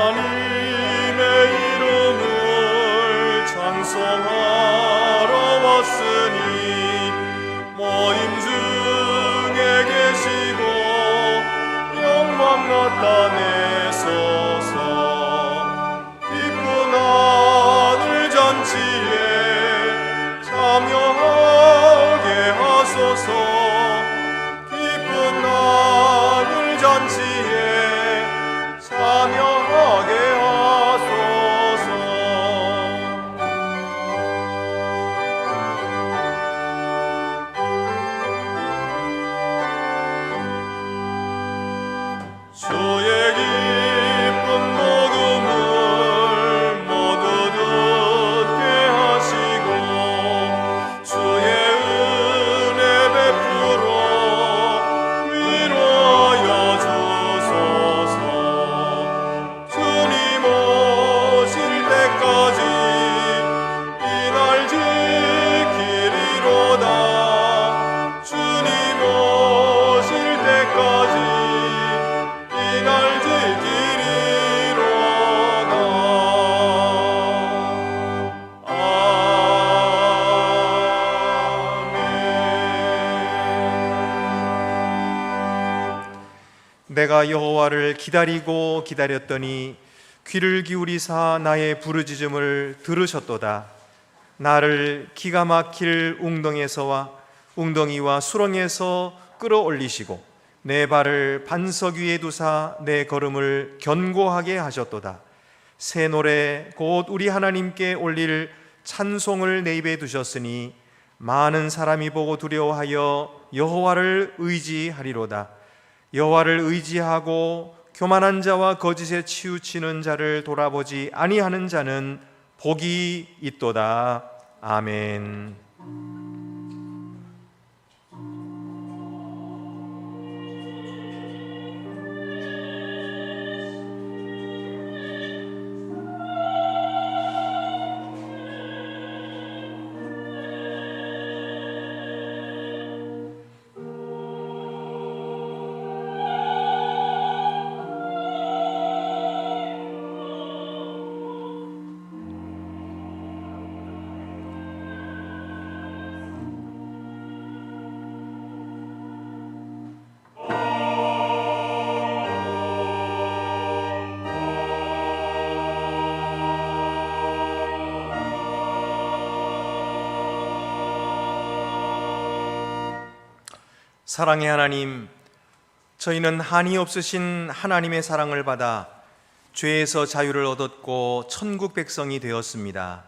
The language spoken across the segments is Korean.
하나님의 이름을 찬송하러 왔으니 모임 중에 계시고 영광 나타내소서. 기쁜 하늘 잔치에 참여하게 하소서. 기쁜 하늘 잔치에 참여하게 하소서. 주의 기쁜 복음을 모두 듣게 하시고 주의 은혜 베풀어 위로하여 주소서. 주님 오실 때까지 이 날 지키리로다. 주님 오실 때까지 이 날 지키리로다. 아멘. 내가 여호와를 기다리고 기다렸더니 귀를 기울이사 나의 부르짖음을 들으셨도다. 나를 기가 막힐 웅덩이와 수렁에서 끌어올리시고 내 발을 반석 위에 두사 내 걸음을 견고하게 하셨도다. 새 노래 곧 우리 하나님께 올릴 찬송을 내 입에 두셨으니 많은 사람이 보고 두려워하여 여호와를 의지하리로다. 여호와를 의지하고 교만한 자와 거짓에 치우치는 자를 돌아보지 아니하는 자는 복이 있도다. 아멘. 사랑의 하나님, 저희는 한이 없으신 하나님의 사랑을 받아 죄에서 자유를 얻었고 천국 백성이 되었습니다.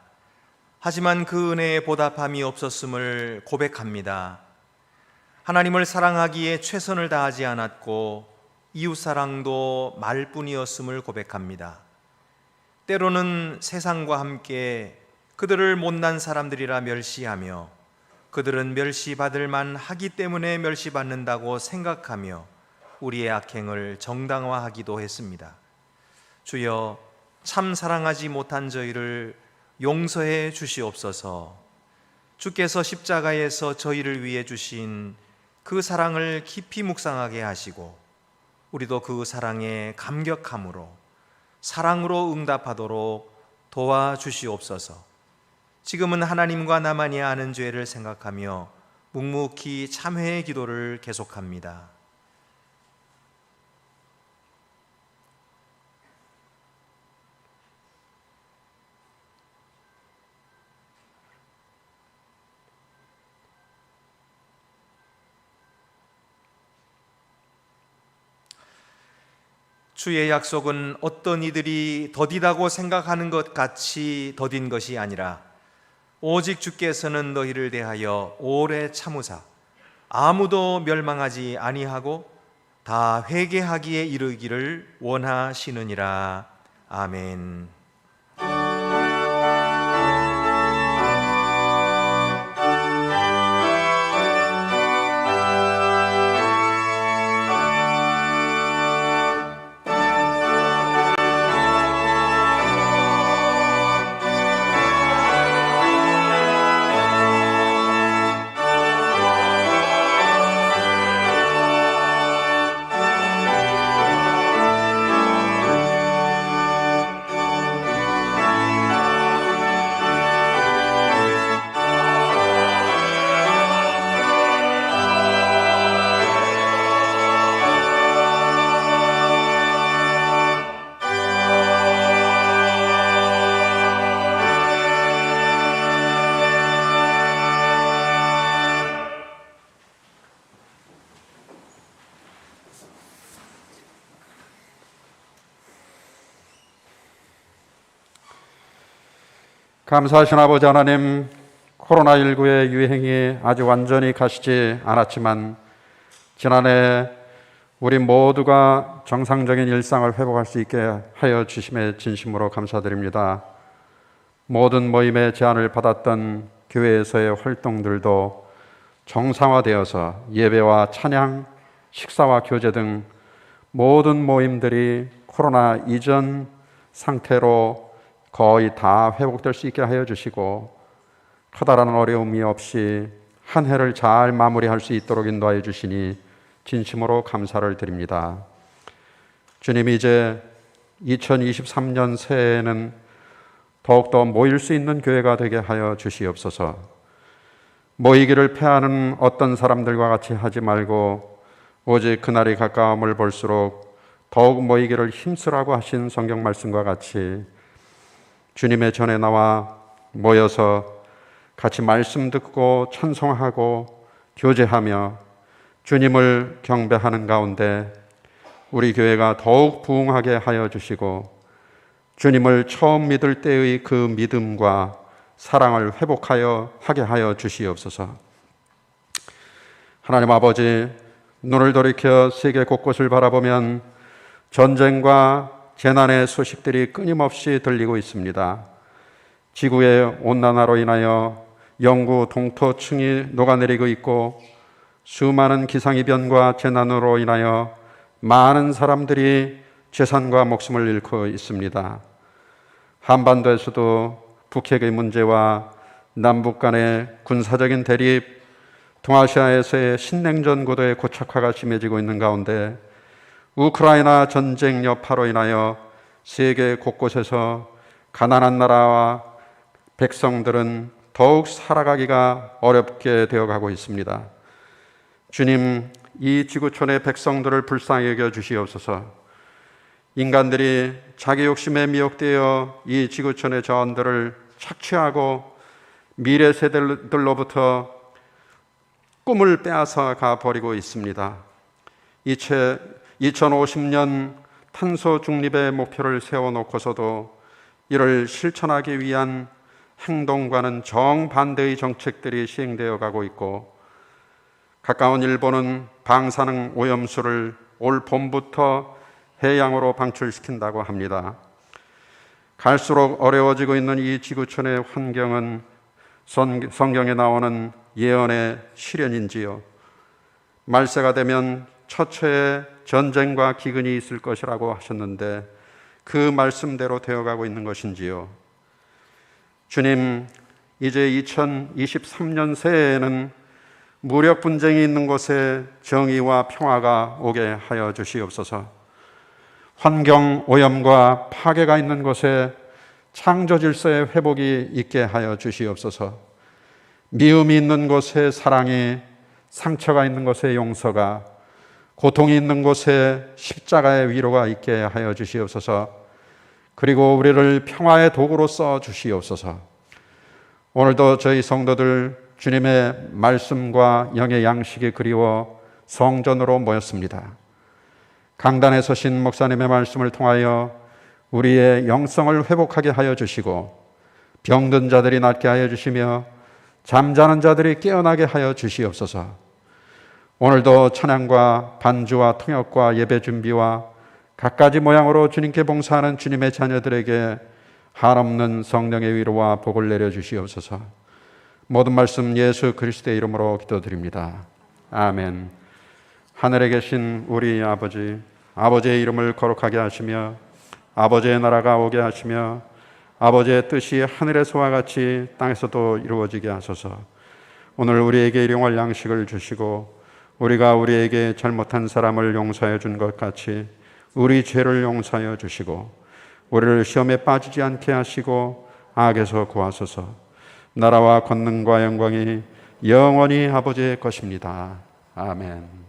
하지만 그 은혜에 보답함이 없었음을 고백합니다. 하나님을 사랑하기에 최선을 다하지 않았고 이웃사랑도 말뿐이었음을 고백합니다. 때로는 세상과 함께 그들을 못난 사람들이라 멸시하며 그들은 멸시받을 만하기 때문에 멸시받는다고 생각하며 우리의 악행을 정당화하기도 했습니다. 주여, 참 사랑하지 못한 저희를 용서해 주시옵소서. 주께서 십자가에서 저희를 위해 주신 그 사랑을 깊이 묵상하게 하시고 우리도 그 사랑에 감격함으로 사랑으로 응답하도록 도와주시옵소서. 지금은 하나님과 나만이 아는 죄를 생각하며 묵묵히 참회의 기도를 계속합니다. 주의 약속은 어떤 이들이 더디다고 생각하는 것 같이 더딘 것이 아니라 오직 주께서는 너희를 대하여 오래 참으사 아무도 멸망하지 아니하고 다 회개하기에 이르기를 원하시느니라. 아멘. 감사하신 아버지 하나님, 코로나19의 유행이 아직 완전히 가시지 않았지만 지난해 우리 모두가 정상적인 일상을 회복할 수 있게 하여 주심에 진심으로 감사드립니다. 모든 모임의 제안을 받았던 교회에서의 활동들도 정상화되어서 예배와 찬양, 식사와 교제 등 모든 모임들이 코로나 이전 상태로 거의 다 회복될 수 있게 하여 주시고 커다란 어려움이 없이 한 해를 잘 마무리할 수 있도록 인도하여 주시니 진심으로 감사를 드립니다. 주님, 이제 2023년 새해에는 더욱더 모일 수 있는 교회가 되게 하여 주시옵소서. 모이기를 패하는 어떤 사람들과 같이 하지 말고 오직 그날이 가까움을 볼수록 더욱 모이기를 힘쓰라고 하신 성경 말씀과 같이 주님의 전에 나와 모여서 같이 말씀 듣고 찬송하고 교제하며 주님을 경배하는 가운데 우리 교회가 더욱 부흥하게 하여 주시고 주님을 처음 믿을 때의 그 믿음과 사랑을 회복하여 하게 하여 주시옵소서. 하나님 아버지, 눈을 돌이켜 세계 곳곳을 바라보면 전쟁과 재난의 소식들이 끊임없이 들리고 있습니다. 지구의 온난화로 인하여 영구 동토층이 녹아내리고 있고 수많은 기상이변과 재난으로 인하여 많은 사람들이 재산과 목숨을 잃고 있습니다. 한반도에서도 북핵의 문제와 남북 간의 군사적인 대립, 동아시아에서의 신냉전 구도의 고착화가 심해지고 있는 가운데 우크라이나 전쟁 여파로 인하여 세계 곳곳에서 가난한 나라와 백성들은 더욱 살아가기가 어렵게 되어가고 있습니다. 주님, 이 지구촌의 백성들을 불쌍히 여겨 주시옵소서. 인간들이 자기 욕심에 미혹되어 이 지구촌의 자원들을 착취하고 미래 세대들로부터 꿈을 빼앗아 가버리고 있습니다. 2050년 탄소 중립의 목표를 세워놓고서도 이를 실천하기 위한 행동과는 정반대의 정책들이 시행되어 가고 있고 가까운 일본은 방사능 오염수를 올 봄부터 해양으로 방출시킨다고 합니다. 갈수록 어려워지고 있는 이 지구촌의 환경은 성경에 나오는 예언의 실현인지요. 말세가 되면 처처에 전쟁과 기근이 있을 것이라고 하셨는데 그 말씀대로 되어가고 있는 것인지요. 주님, 이제 2023년 새해에는 무력 분쟁이 있는 곳에 정의와 평화가 오게 하여 주시옵소서. 환경 오염과 파괴가 있는 곳에 창조 질서의 회복이 있게 하여 주시옵소서. 미움이 있는 곳에 사랑이, 상처가 있는 곳에 용서가, 고통이 있는 곳에 십자가의 위로가 있게 하여 주시옵소서. 그리고 우리를 평화의 도구로 써 주시옵소서. 오늘도 저희 성도들 주님의 말씀과 영의 양식이 그리워 성전으로 모였습니다. 강단에 서신 목사님의 말씀을 통하여 우리의 영성을 회복하게 하여 주시고 병든 자들이 낫게 하여 주시며 잠자는 자들이 깨어나게 하여 주시옵소서. 오늘도 찬양과 반주와 통역과 예배 준비와 갖가지 모양으로 주님께 봉사하는 주님의 자녀들에게 한없는 성령의 위로와 복을 내려 주시옵소서. 모든 말씀 예수 그리스도의 이름으로 기도드립니다. 아멘. 하늘에 계신 우리 아버지, 아버지의 이름을 거룩하게 하시며 아버지의 나라가 오게 하시며 아버지의 뜻이 하늘에서와 같이 땅에서도 이루어지게 하소서. 오늘 우리에게 일용할 양식을 주시고 우리가 우리에게 잘못한 사람을 용서해 준 것 같이 우리 죄를 용서하여 주시고 우리를 시험에 빠지지 않게 하시고 악에서 구하소서. 나라와 권능과 영광이 영원히 아버지의 것입니다. 아멘.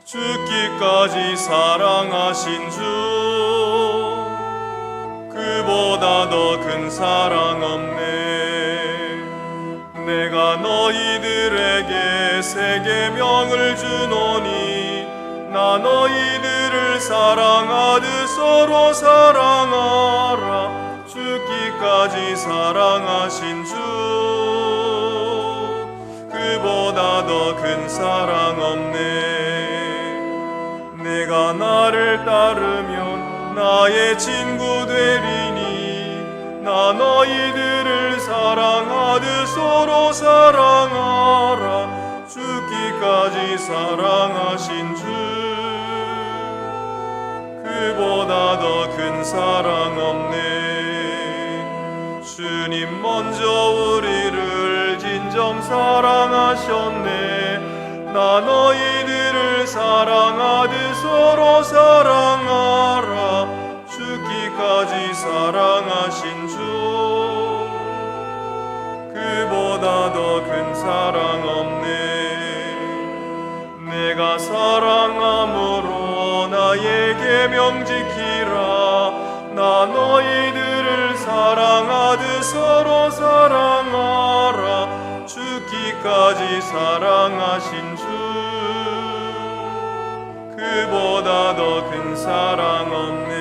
죽기까지 사랑하신 주, 그보다 더 큰 사랑 없네. 내가 너희들에게 새 계명을 주노니 나 너희들을 사랑하듯 서로 사랑하라. 죽기까지 사랑하신 주, 그보다 더 큰 사랑 없네. 내가 나를 따르면 나의 친구 되리니 나 너희들을 사랑하듯 서로 사랑하라. 죽기까지 사랑하신 주, 그보다 더 큰 사랑 없네. 주님 먼저 우리를 진정 사랑하셨네. 나 너희들을 사랑하듯 서로 사랑하라. 죽기까지 사랑하신 주, 그보다 더 큰 사랑 없네. 내가 사랑함으로 나의 계명 지키라. 나 너희들을 사랑하듯 서로 사랑하라. 죽기까지 사랑하신 주, 그보다 더 큰 사랑 없네.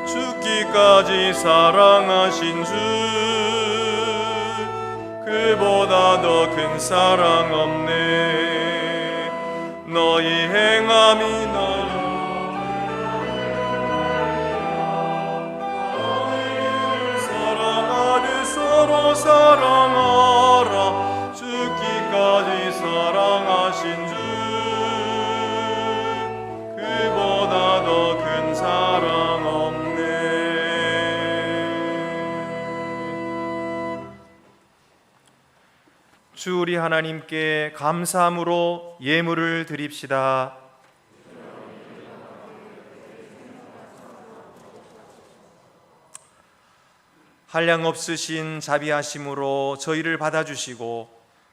죽기까지 사랑하신 주, 그보다 더 큰 사랑 없네. 너희 행함이 너희를 사랑하듯 서로 사랑하라. 죽기까지 사랑하신 주, 그보다 더 큰 사랑 없네. 주 우리 하나님께 감사함으로 예물을 드립시다. 한량 없으신 자비하심으로 저희를 받아주시고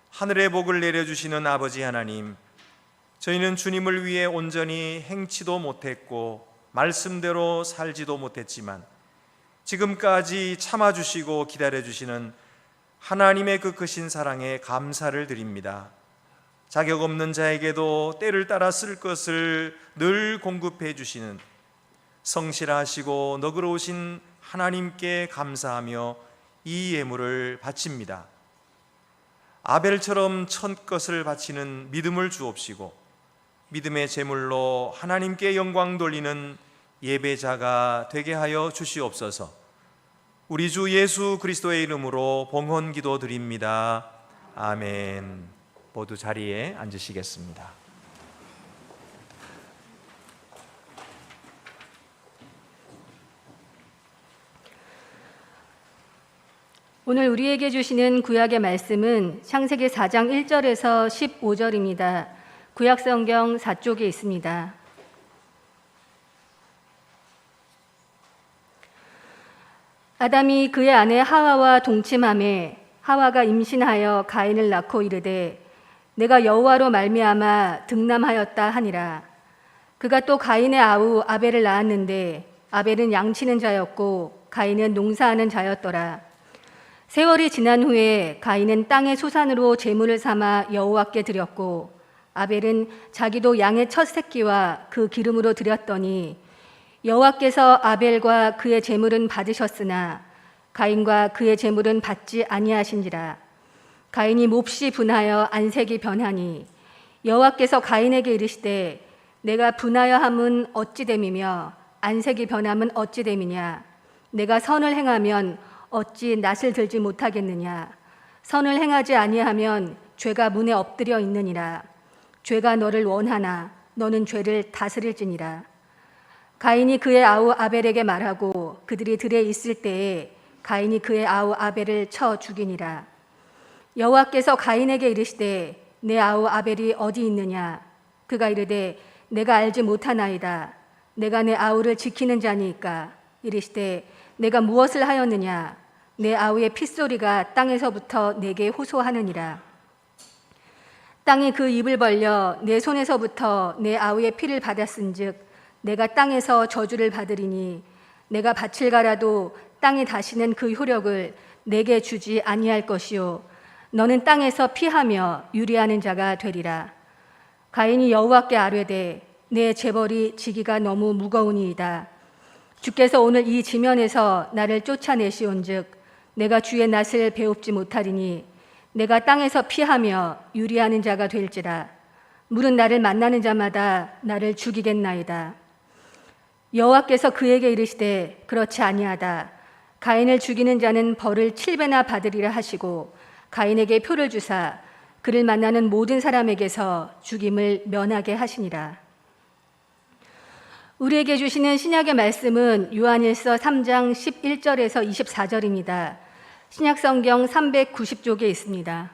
하늘의 복을 내려주시는 아버지 하나님, 저희는 주님을 위해 온전히 행치도 못했고 말씀대로 살지도 못했지만 지금까지 참아주시고 기다려주시는 하나님의 그 크신 사랑에 감사를 드립니다. 자격 없는 자에게도 때를 따라 쓸 것을 늘 공급해 주시는 성실하시고 너그러우신 하나님께 감사하며 이 예물을 바칩니다. 아벨처럼 첫것을 바치는 믿음을 주옵시고 믿음의 제물로 하나님께 영광 돌리는 예배자가 되게 하여 주시옵소서. 우리 주 예수 그리스도의 이름으로 봉헌 기도 드립니다. 아멘. 모두 자리에 앉으시겠습니다. 오늘 우리에게 주시는 구약의 말씀은 창세기 4장 1절에서 15절입니다. 구약성경 4쪽에 있습니다. 아담이 그의 아내 하와와 동침하매 하와가 임신하여 가인을 낳고 이르되 내가 여호와로 말미암아 득남하였다 하니라. 그가 또 가인의 아우 아벨을 낳았는데 아벨은 양치는 자였고 가인은 농사하는 자였더라. 세월이 지난 후에 가인은 땅의 소산으로 제물을 삼아 여호와께 드렸고 아벨은 자기도 양의 첫 새끼와 그 기름으로 드렸더니 여호와께서 아벨과 그의 제물은 받으셨으나 가인과 그의 제물은 받지 아니하신지라. 가인이 몹시 분하여 안색이 변하니 여호와께서 가인에게 이르시되 내가 분하여 함은 어찌 됨이며 안색이 변함은 어찌 됨이냐. 내가 선을 행하면 어찌 낯을 들지 못하겠느냐. 선을 행하지 아니하면 죄가 문에 엎드려 있느니라. 죄가 너를 원하나 너는 죄를 다스릴지니라. 가인이 그의 아우 아벨에게 말하고 그들이 들에 있을 때에 가인이 그의 아우 아벨을 쳐 죽이니라. 여호와께서 가인에게 이르시되 내 아우 아벨이 어디 있느냐. 그가 이르되 내가 알지 못하나이다. 내가 내 아우를 지키는 자니까. 이르시되 내가 무엇을 하였느냐. 내 아우의 핏소리가 땅에서부터 내게 호소하느니라. 땅이 그 입을 벌려 내 손에서부터 내 아우의 피를 받았은즉 내가 땅에서 저주를 받으리니 내가 밭을 갈아도 땅이 다시는 그 효력을 내게 주지 아니할 것이요 너는 땅에서 피하며 유리하는 자가 되리라. 가인이 여호와께 아뢰되 내 재벌이 지기가 너무 무거우니이다. 주께서 오늘 이 지면에서 나를 쫓아내시온즉 내가 주의 낯을 배웁지 못하리니 내가 땅에서 피하며 유리하는 자가 될지라. 물은 나를 만나는 자마다 나를 죽이겠나이다. 여호와께서 그에게 이르시되 그렇지 아니하다. 가인을 죽이는 자는 벌을 7배나 받으리라 하시고 가인에게 표를 주사 그를 만나는 모든 사람에게서 죽임을 면하게 하시니라. 우리에게 주시는 신약의 말씀은 요한일서 3장 11절에서 24절입니다. 신약성경 390쪽에 있습니다.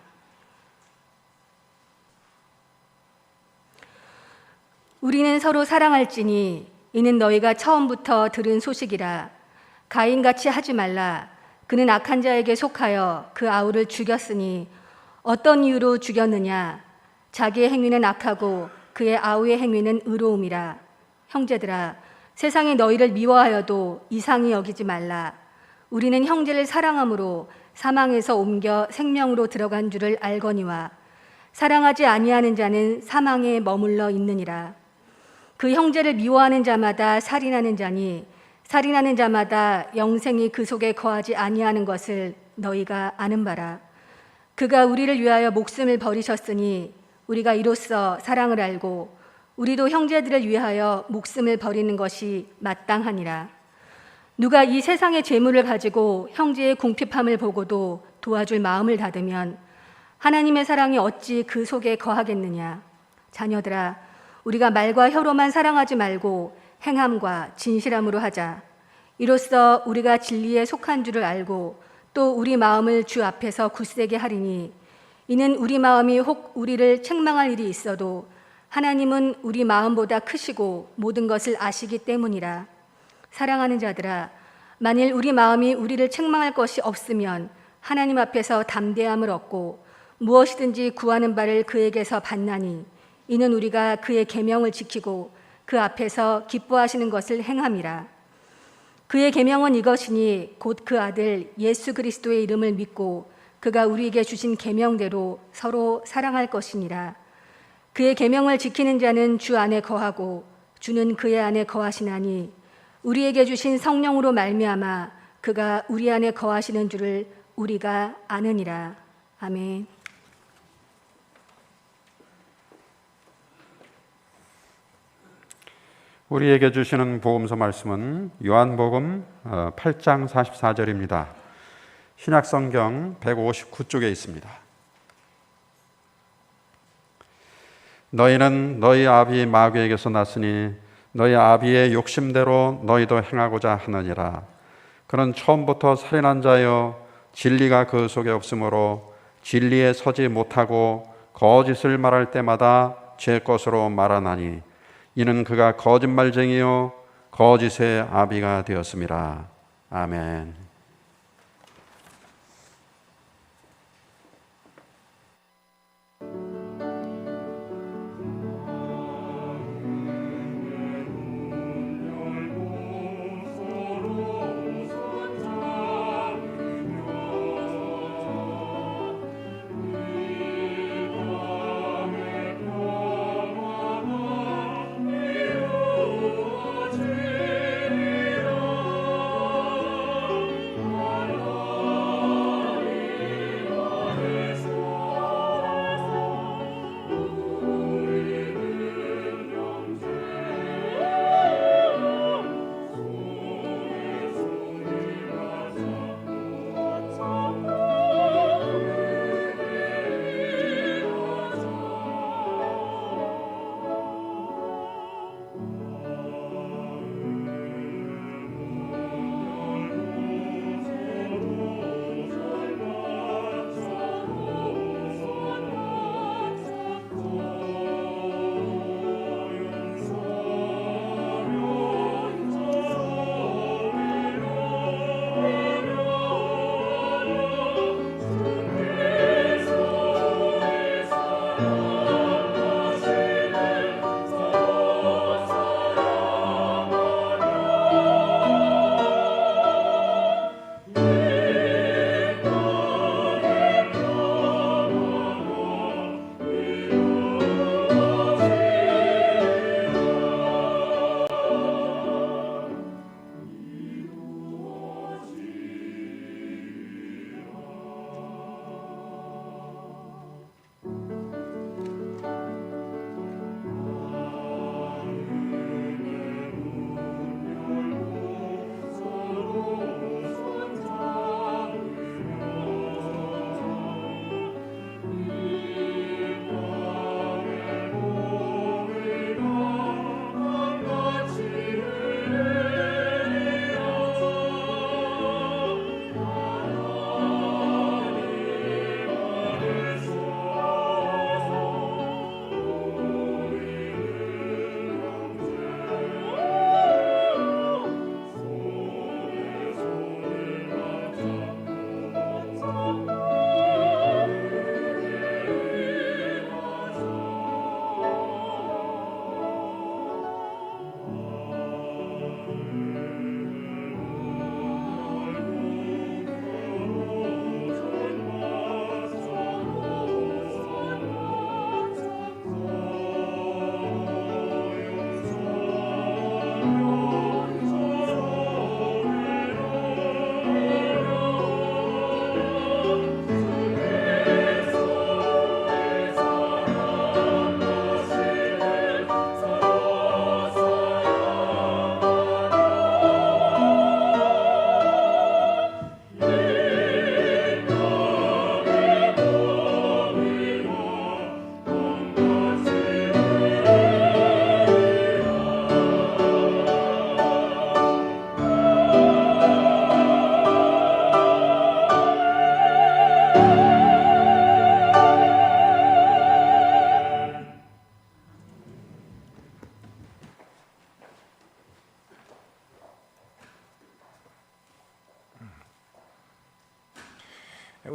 우리는 서로 사랑할지니 이는 너희가 처음부터 들은 소식이라. 가인같이 하지 말라. 그는 악한 자에게 속하여 그 아우를 죽였으니 어떤 이유로 죽였느냐. 자기의 행위는 악하고 그의 아우의 행위는 의로움이라. 형제들아, 세상이 너희를 미워하여도 이상히 여기지 말라. 우리는 형제를 사랑함으로 사망에서 옮겨 생명으로 들어간 줄을 알거니와 사랑하지 아니하는 자는 사망에 머물러 있느니라. 그 형제를 미워하는 자마다 살인하는 자니 살인하는 자마다 영생이 그 속에 거하지 아니하는 것을 너희가 아는 바라. 그가 우리를 위하여 목숨을 버리셨으니 우리가 이로써 사랑을 알고 우리도 형제들을 위하여 목숨을 버리는 것이 마땅하니라. 누가 이 세상의 재물을 가지고 형제의 궁핍함을 보고도 도와줄 마음을 닫으면 하나님의 사랑이 어찌 그 속에 거하겠느냐. 자녀들아, 우리가 말과 혀로만 사랑하지 말고 행함과 진실함으로 하자. 이로써 우리가 진리에 속한 줄을 알고 또 우리 마음을 주 앞에서 굳세게 하리니 이는 우리 마음이 혹 우리를 책망할 일이 있어도 하나님은 우리 마음보다 크시고 모든 것을 아시기 때문이라. 사랑하는 자들아, 만일 우리 마음이 우리를 책망할 것이 없으면 하나님 앞에서 담대함을 얻고 무엇이든지 구하는 바를 그에게서 받나니 이는 우리가 그의 계명을 지키고 그 앞에서 기뻐하시는 것을 행함이라. 그의 계명은 이것이니 곧 그 아들 예수 그리스도의 이름을 믿고 그가 우리에게 주신 계명대로 서로 사랑할 것이니라. 그의 계명을 지키는 자는 주 안에 거하고 주는 그의 안에 거하시나니 우리에게 주신 성령으로 말미암아 그가 우리 안에 거하시는 줄을 우리가 아느니라. 아멘. 우리에게 주시는 복음서 말씀은 요한복음 8장 44절입니다. 신약성경 159쪽에 있습니다. 너희는 너희 아비 마귀에게서 났으니 너희 아비의 욕심대로 너희도 행하고자 하느니라. 그는 처음부터 살인한 자여 진리가 그 속에 없으므로 진리에 서지 못하고 거짓을 말할 때마다 제 것으로 말하나니 이는 그가 거짓말쟁이요 거짓의 아비가 되었음이라. 아멘.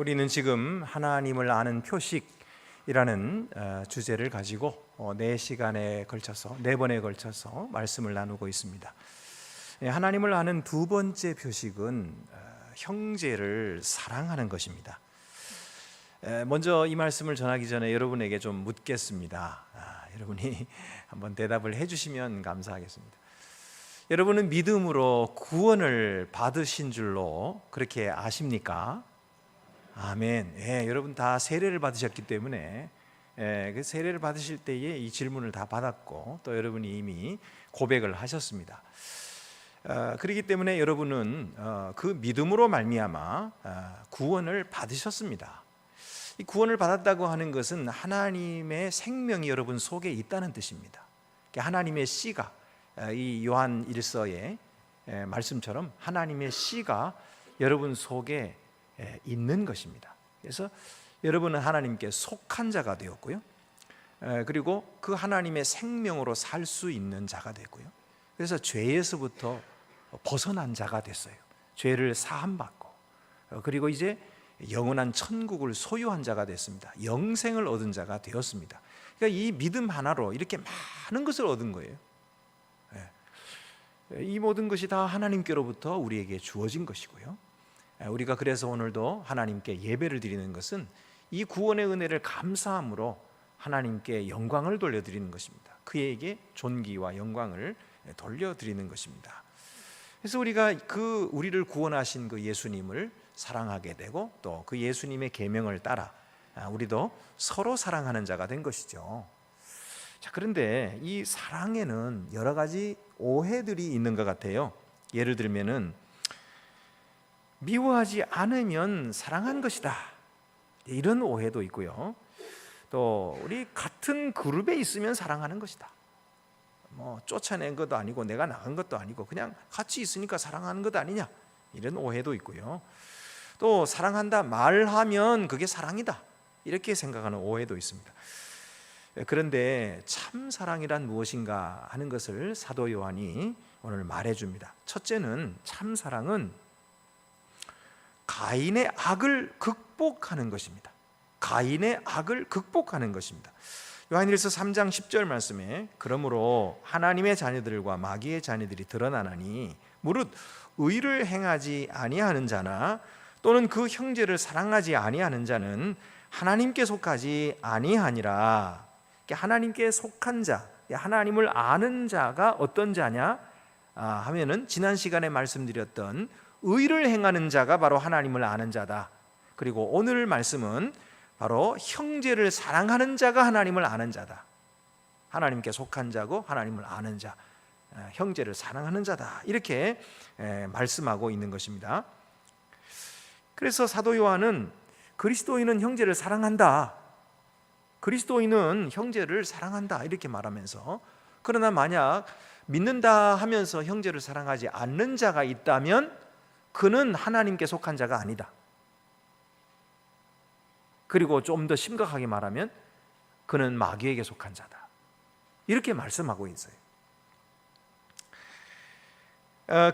우리는 지금 하나님을 아는 표식이라는 주제를 가지고 4시간에 걸쳐서 4번에 걸쳐서 말씀을 나누고 있습니다. 하나님을 아는 두 번째 표식은 형제를 사랑하는 것입니다. 먼저 이 말씀을 전하기 전에 여러분에게 좀 묻겠습니다. 여러분이 한번 대답을 해주시면 감사하겠습니다. 여러분은 믿음으로 구원을 받으신 줄로 그렇게 아십니까? 아멘. 여러분 다 세례를 받으셨기 때문에 그 세례를 받으실 때에 이 질문을 다 받았고 또 여러분이 이미 고백을 하셨습니다. 그렇기 때문에 여러분은 그 믿음으로 말미암아 구원을 받으셨습니다. 이 구원을 받았다고 하는 것은 하나님의 생명이 여러분 속에 있다는 뜻입니다. 하나님의 씨가 이 요한 1서의 말씀처럼 하나님의 씨가 여러분 속에 있는 것입니다. 그래서 여러분은 하나님께 속한 자가 되었고요. 그리고 그 하나님의 생명으로 살 수 있는 자가 됐고요. 그래서 죄에서부터 벗어난 자가 됐어요. 죄를 사함받고 그리고 이제 영원한 천국을 소유한 자가 됐습니다. 영생을 얻은 자가 되었습니다. 그러니까 이 믿음 하나로 이렇게 많은 것을 얻은 거예요. 이 모든 것이 다 하나님께로부터 우리에게 주어진 것이고요. 우리가 그래서 오늘도 하나님께 예배를 드리는 것은 이 구원의 은혜를 감사함으로 하나님께 영광을 돌려드리는 것입니다. 그에게 존귀와 영광을 돌려드리는 것입니다. 그래서 우리가 우리를 구원하신 그 예수님을 사랑하게 되고 또 그 예수님의 계명을 따라 우리도 서로 사랑하는 자가 된 것이죠. 자, 그런데 이 사랑에는 여러 가지 오해들이 있는 것 같아요. 예를 들면은 미워하지 않으면 사랑한 것이다, 이런 오해도 있고요. 또 우리 같은 그룹에 있으면 사랑하는 것이다. 쫓아낸 것도 아니고 내가 나간 것도 아니고 그냥 같이 있으니까 사랑하는 것 아니냐, 이런 오해도 있고요. 또 사랑한다 말하면 그게 사랑이다, 이렇게 생각하는 오해도 있습니다. 그런데 참 사랑이란 무엇인가 하는 것을 사도 요한이 오늘 말해줍니다. 첫째는 참 사랑은 가인의 악을 극복하는 것입니다. 가인의 악을 극복하는 것입니다. 요한일서 3장 10절 말씀에 그러므로 하나님의 자녀들과 마귀의 자녀들이 드러나나니 무릇 의를 행하지 아니하는 자나 또는 그 형제를 사랑하지 아니하는 자는 하나님께 속하지 아니하니라. 하나님께 속한 자, 하나님을 아는 자가 어떤 자냐 하면은 지난 시간에 말씀드렸던 의를 행하는 자가 바로 하나님을 아는 자다. 그리고 오늘 말씀은 바로 형제를 사랑하는 자가 하나님을 아는 자다. 하나님께 속한 자고 하나님을 아는 자, 형제를 사랑하는 자다, 이렇게 말씀하고 있는 것입니다. 그래서 사도 요한은 그리스도인은 형제를 사랑한다, 그리스도인은 형제를 사랑한다, 이렇게 말하면서, 그러나 만약 믿는다 하면서 형제를 사랑하지 않는 자가 있다면 그는 하나님께 속한 자가 아니다. 그리고 좀 더 심각하게 말하면 그는 마귀에게 속한 자다, 이렇게 말씀하고 있어요.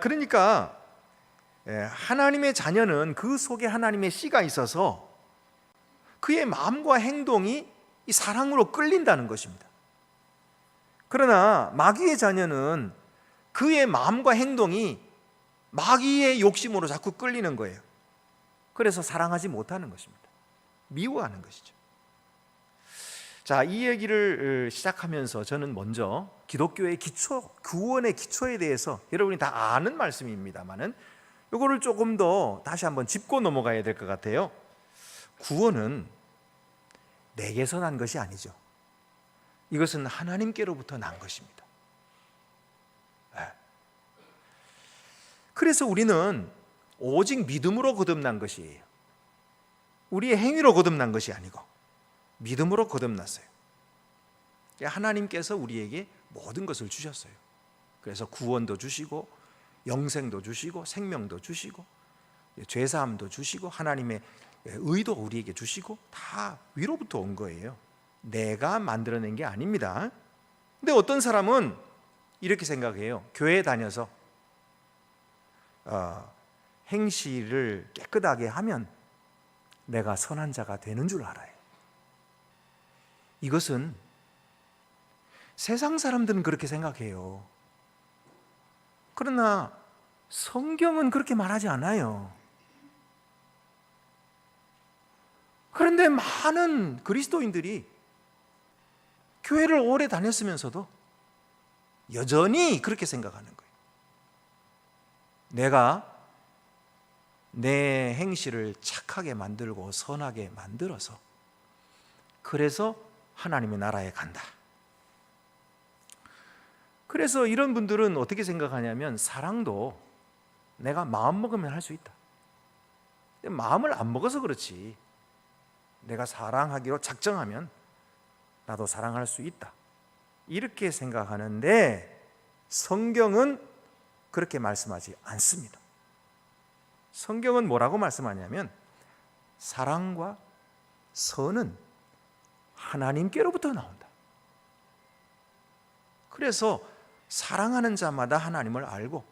그러니까 하나님의 자녀는 그 속에 하나님의 씨가 있어서 그의 마음과 행동이 이 사랑으로 끌린다는 것입니다. 그러나 마귀의 자녀는 그의 마음과 행동이 마귀의 욕심으로 자꾸 끌리는 거예요. 그래서 사랑하지 못하는 것입니다. 미워하는 것이죠. 자, 이 얘기를 시작하면서 저는 먼저 기독교의 기초, 구원의 기초에 대해서 여러분이 다 아는 말씀입니다만은 이거를 조금 더 다시 한번 짚고 넘어가야 될 것 같아요. 구원은 내게서 난 것이 아니죠. 이것은 하나님께로부터 난 것입니다. 그래서 우리는 오직 믿음으로 거듭난 것이에요. 우리의 행위로 거듭난 것이 아니고 믿음으로 거듭났어요. 하나님께서 우리에게 모든 것을 주셨어요. 그래서 구원도 주시고 영생도 주시고 생명도 주시고 죄사함도 주시고 하나님의 의도 우리에게 주시고 다 위로부터 온 거예요. 내가 만들어낸 게 아닙니다. 근데 어떤 사람은 이렇게 생각해요. 교회에 다녀서 행실을 깨끗하게 하면 내가 선한 자가 되는 줄 알아요. 이것은 세상 사람들은 그렇게 생각해요. 그러나 성경은 그렇게 말하지 않아요. 그런데 많은 그리스도인들이 교회를 오래 다녔으면서도 여전히 그렇게 생각하는 거예요. 내가 내 행실을 착하게 만들고 선하게 만들어서 그래서 하나님의 나라에 간다. 그래서 이런 분들은 어떻게 생각하냐면 사랑도 내가 마음 먹으면 할 수 있다. 마음을 안 먹어서 그렇지. 내가 사랑하기로 작정하면 나도 사랑할 수 있다. 이렇게 생각하는데 성경은 그렇게 말씀하지 않습니다. 성경은 뭐라고 말씀하냐면 사랑과 선은 하나님께로부터 나온다. 그래서 사랑하는 자마다 하나님을 알고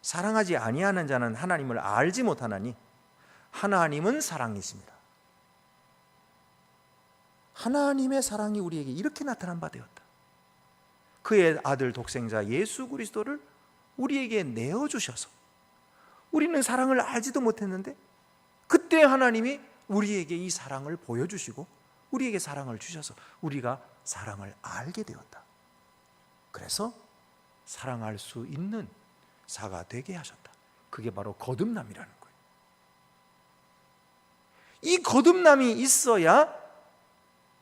사랑하지 아니하는 자는 하나님을 알지 못하나니 하나님은 사랑이십니다. 하나님의 사랑이 우리에게 이렇게 나타난 바 되었다. 그의 아들 독생자 예수 그리스도를 우리에게 내어주셔서 우리는 사랑을 알지도 못했는데 그때 하나님이 우리에게 이 사랑을 보여주시고 우리에게 사랑을 주셔서 우리가 사랑을 알게 되었다. 그래서 사랑할 수 있는 자가 되게 하셨다. 그게 바로 거듭남이라는 거예요. 이 거듭남이 있어야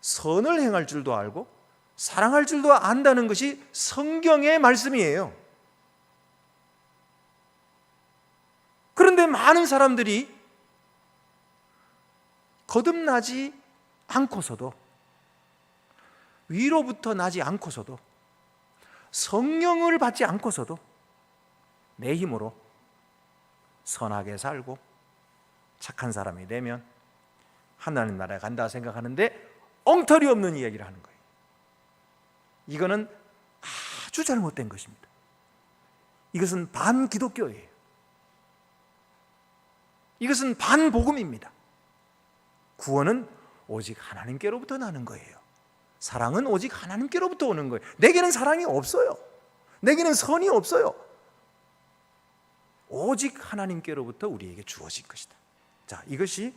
선을 행할 줄도 알고 사랑할 줄도 안다는 것이 성경의 말씀이에요. 그런데 많은 사람들이 거듭나지 않고서도 위로부터 나지 않고서도 성령을 받지 않고서도 내 힘으로 선하게 살고 착한 사람이 되면 하나님 나라에 간다 생각하는데 엉터리 없는 이야기를 하는 거예요. 이거는 아주 잘못된 것입니다. 이것은 반기독교예요. 이것은 반복음입니다. 구원은 오직 하나님께로부터 나는 거예요. 사랑은 오직 하나님께로부터 오는 거예요. 내게는 사랑이 없어요. 내게는 선이 없어요. 오직 하나님께로부터 우리에게 주어진 것이다. 자, 이것이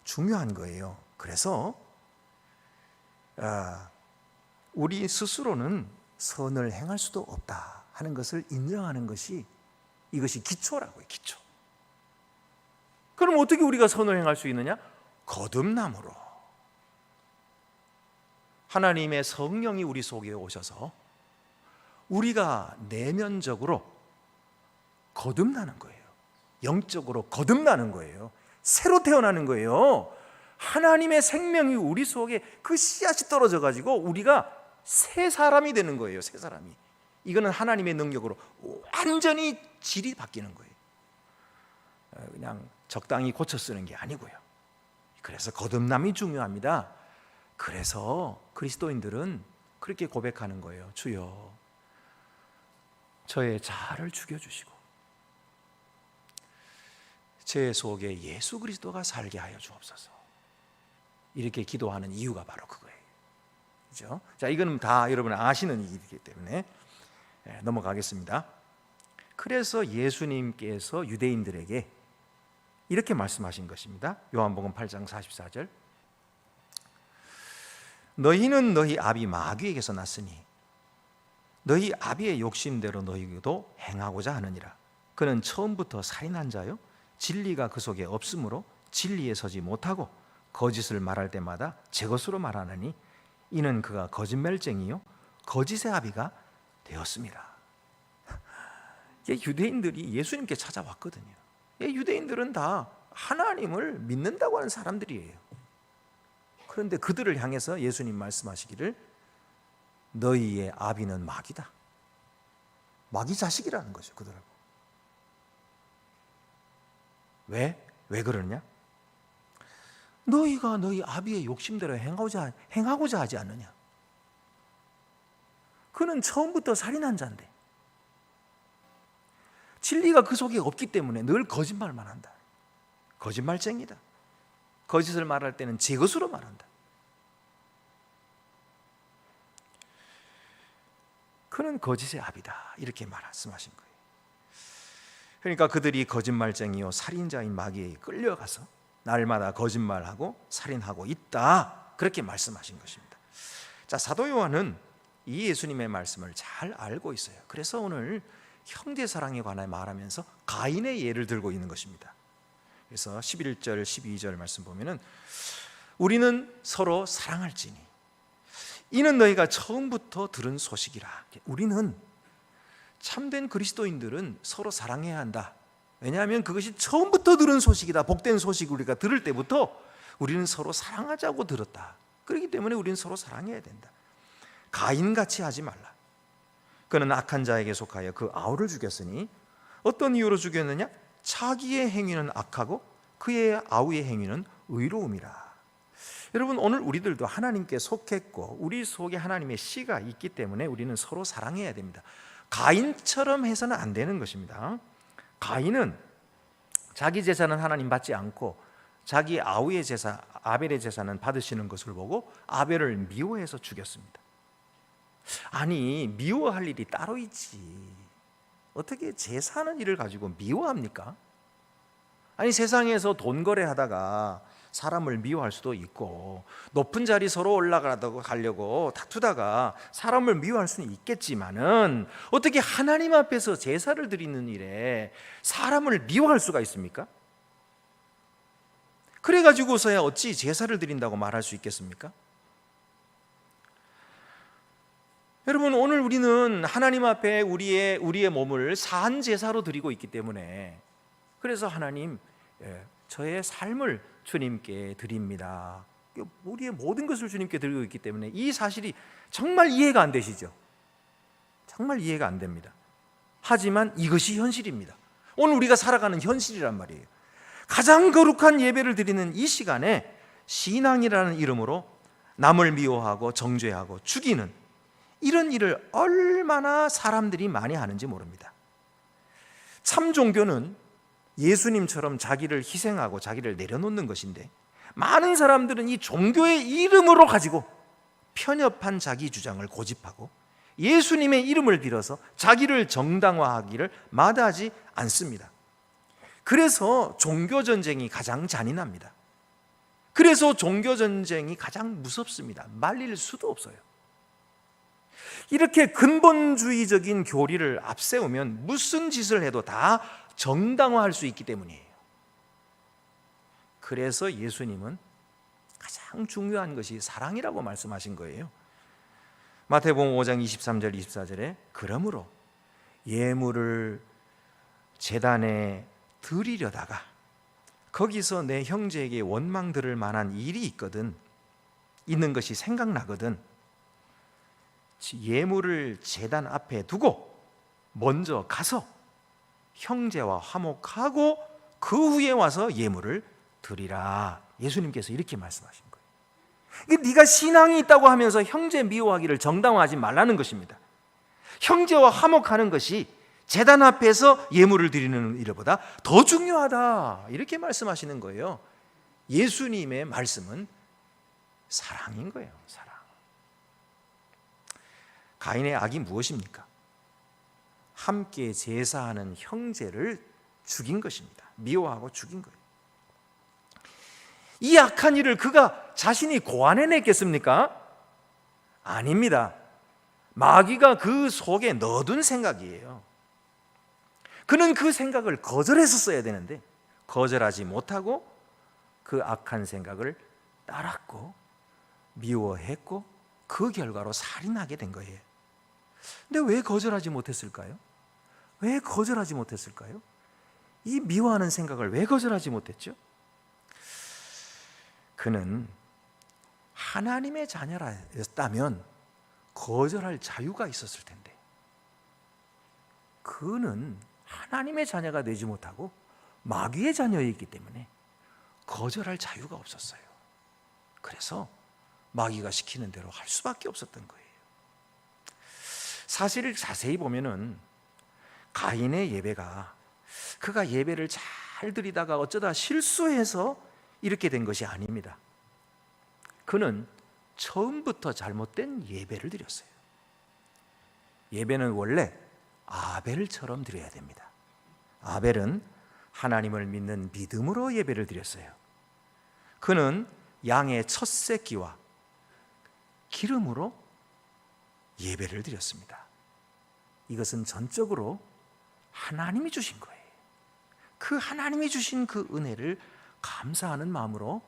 중요한 거예요. 그래서 우리 스스로는 선을 행할 수도 없다 하는 것을 인정하는 것이 이것이 기초라고요. 기초. 그럼 어떻게 우리가 선을 행할 수 있느냐? 거듭남으로. 하나님의 성령이 우리 속에 오셔서 우리가 내면적으로 거듭나는 거예요. 영적으로 거듭나는 거예요. 새로 태어나는 거예요. 하나님의 생명이 우리 속에 그 씨앗이 떨어져 가지고 우리가 새 사람이 되는 거예요. 새 사람이. 이거는 하나님의 능력으로 완전히 질이 바뀌는 거예요. 그냥 적당히 고쳐 쓰는 게 아니고요. 그래서 거듭남이 중요합니다. 그래서 그리스도인들은 그렇게 고백하는 거예요. 주여, 저의 자아를 죽여주시고 제 속에 예수 그리스도가 살게 하여 주옵소서. 이렇게 기도하는 이유가 바로 그거예요. 그렇죠? 자, 이거는 다 여러분 아시는 일이기 때문에 넘어가겠습니다. 그래서 예수님께서 유대인들에게 이렇게 말씀하신 것입니다. 요한복음 8장 44절. 너희는 너희 아비 마귀에게서 났으니 너희 아비의 욕심대로 너희도 행하고자 하느니라. 그는 처음부터 살인한 자요 진리가 그 속에 없으므로 진리에 서지 못하고 거짓을 말할 때마다 제 것으로 말하느니 이는 그가 거짓말쟁이요 거짓의 아비가 되었습니다. 유대인들이 예수님께 찾아왔거든요. 유대인들은 다 하나님을 믿는다고 하는 사람들이에요. 그런데 그들을 향해서 예수님 말씀하시기를 너희의 아비는 마귀다. 마귀 자식이라는 거죠. 그들하고. 왜 그러느냐? 너희가 너희 아비의 욕심대로 행하고자 하지 않느냐? 그는 처음부터 살인한 자인데 진리가 그 속에 없기 때문에 늘 거짓말만 한다. 거짓말쟁이다. 거짓을 말할 때는 제 것으로 말한다. 그는 거짓의 아비다. 이렇게 말씀하신 거예요. 그러니까 그들이 거짓말쟁이요 살인자인 마귀에 끌려가서 날마다 거짓말하고 살인하고 있다. 그렇게 말씀하신 것입니다. 자, 사도 요한은 이 예수님의 말씀을 잘 알고 있어요. 그래서 오늘 형제 사랑에 관해 말하면서 가인의 예를 들고 있는 것입니다. 그래서 11절 12절 말씀 보면은 우리는 서로 사랑할지니 이는 너희가 처음부터 들은 소식이라. 우리는 참된 그리스도인들은 서로 사랑해야 한다. 왜냐하면 그것이 처음부터 들은 소식이다. 복된 소식을 우리가 들을 때부터 우리는 서로 사랑하자고 들었다. 그렇기 때문에 우리는 서로 사랑해야 된다. 가인같이 하지 말라. 그는 악한 자에게 속하여 그 아우를 죽였으니 어떤 이유로 죽였느냐? 자기의 행위는 악하고 그의 아우의 행위는 의로움이라. 여러분, 오늘 우리들도 하나님께 속했고 우리 속에 하나님의 씨가 있기 때문에 우리는 서로 사랑해야 됩니다. 가인처럼 해서는 안 되는 것입니다. 가인은 자기 제사는 하나님 받지 않고 자기 아우의 제사, 아벨의 제사는 받으시는 것을 보고 아벨을 미워해서 죽였습니다. 아니, 미워할 일이 따로 있지. 어떻게 제사하는 일을 가지고 미워합니까? 아니, 세상에서 돈 거래하다가 사람을 미워할 수도 있고 높은 자리 서로 올라가려고 가려고 다투다가 사람을 미워할 수는 있겠지만은 어떻게 하나님 앞에서 제사를 드리는 일에 사람을 미워할 수가 있습니까? 그래가지고서야 어찌 제사를 드린다고 말할 수 있겠습니까? 여러분, 오늘 우리는 하나님 앞에 우리의 몸을 산 제사로 드리고 있기 때문에 그래서 하나님, 저의 삶을 주님께 드립니다. 우리의 모든 것을 주님께 드리고 있기 때문에 이 사실이 정말 이해가 안 되시죠? 정말 이해가 안 됩니다. 하지만 이것이 현실입니다. 오늘 우리가 살아가는 현실이란 말이에요. 가장 거룩한 예배를 드리는 이 시간에 신앙이라는 이름으로 남을 미워하고 정죄하고 죽이는 이런 일을 얼마나 사람들이 많이 하는지 모릅니다. 참 종교는 예수님처럼 자기를 희생하고 자기를 내려놓는 것인데 많은 사람들은 이 종교의 이름으로 가지고 편협한 자기 주장을 고집하고 예수님의 이름을 빌어서 자기를 정당화하기를 마다하지 않습니다. 그래서 종교전쟁이 가장 잔인합니다. 그래서 종교전쟁이 가장 무섭습니다. 말릴 수도 없어요. 이렇게 근본주의적인 교리를 앞세우면 무슨 짓을 해도 다 정당화할 수 있기 때문이에요. 그래서 예수님은 가장 중요한 것이 사랑이라고 말씀하신 거예요. 마태복음 5장 23절 24절에 그러므로 예물을 제단에 드리려다가 거기서 내 형제에게 원망 들을 만한 일이 있는 것이 생각나거든 예물을 제단 앞에 두고 먼저 가서 형제와 화목하고 그 후에 와서 예물을 드리라. 예수님께서 이렇게 말씀하신 거예요. 네가 신앙이 있다고 하면서 형제 미워하기를 정당화하지 말라는 것입니다. 형제와 화목하는 것이 제단 앞에서 예물을 드리는 일보다 더 중요하다. 이렇게 말씀하시는 거예요. 예수님의 말씀은 사랑인 거예요. 사랑. 가인의 악이 무엇입니까? 함께 제사하는 형제를 죽인 것입니다. 미워하고 죽인 거예요. 이 악한 일을 그가 자신이 고안해냈겠습니까? 아닙니다. 마귀가 그 속에 넣어둔 생각이에요. 그는 그 생각을 거절했었어야 되는데 거절하지 못하고 그 악한 생각을 따랐고 미워했고 그 결과로 살인하게 된 거예요. 근데 왜 거절하지 못했을까요? 왜 거절하지 못했을까요? 이 미워하는 생각을 왜 거절하지 못했죠? 그는 하나님의 자녀였다면 거절할 자유가 있었을 텐데 그는 하나님의 자녀가 되지 못하고 마귀의 자녀였기 때문에 거절할 자유가 없었어요. 그래서 마귀가 시키는 대로 할 수밖에 없었던 거예요. 사실을 자세히 보면은 가인의 예배가 그가 예배를 잘 잘 드리다가 어쩌다 실수해서 이렇게 된 것이 아닙니다. 그는 처음부터 잘못된 예배를 드렸어요. 예배는 원래 아벨처럼 드려야 됩니다. 아벨은 하나님을 믿는 믿음으로 예배를 드렸어요. 그는 양의 첫 새끼와 기름으로 예배를 드렸습니다. 이것은 전적으로 하나님이 주신 거예요. 그 하나님이 주신 그 은혜를 감사하는 마음으로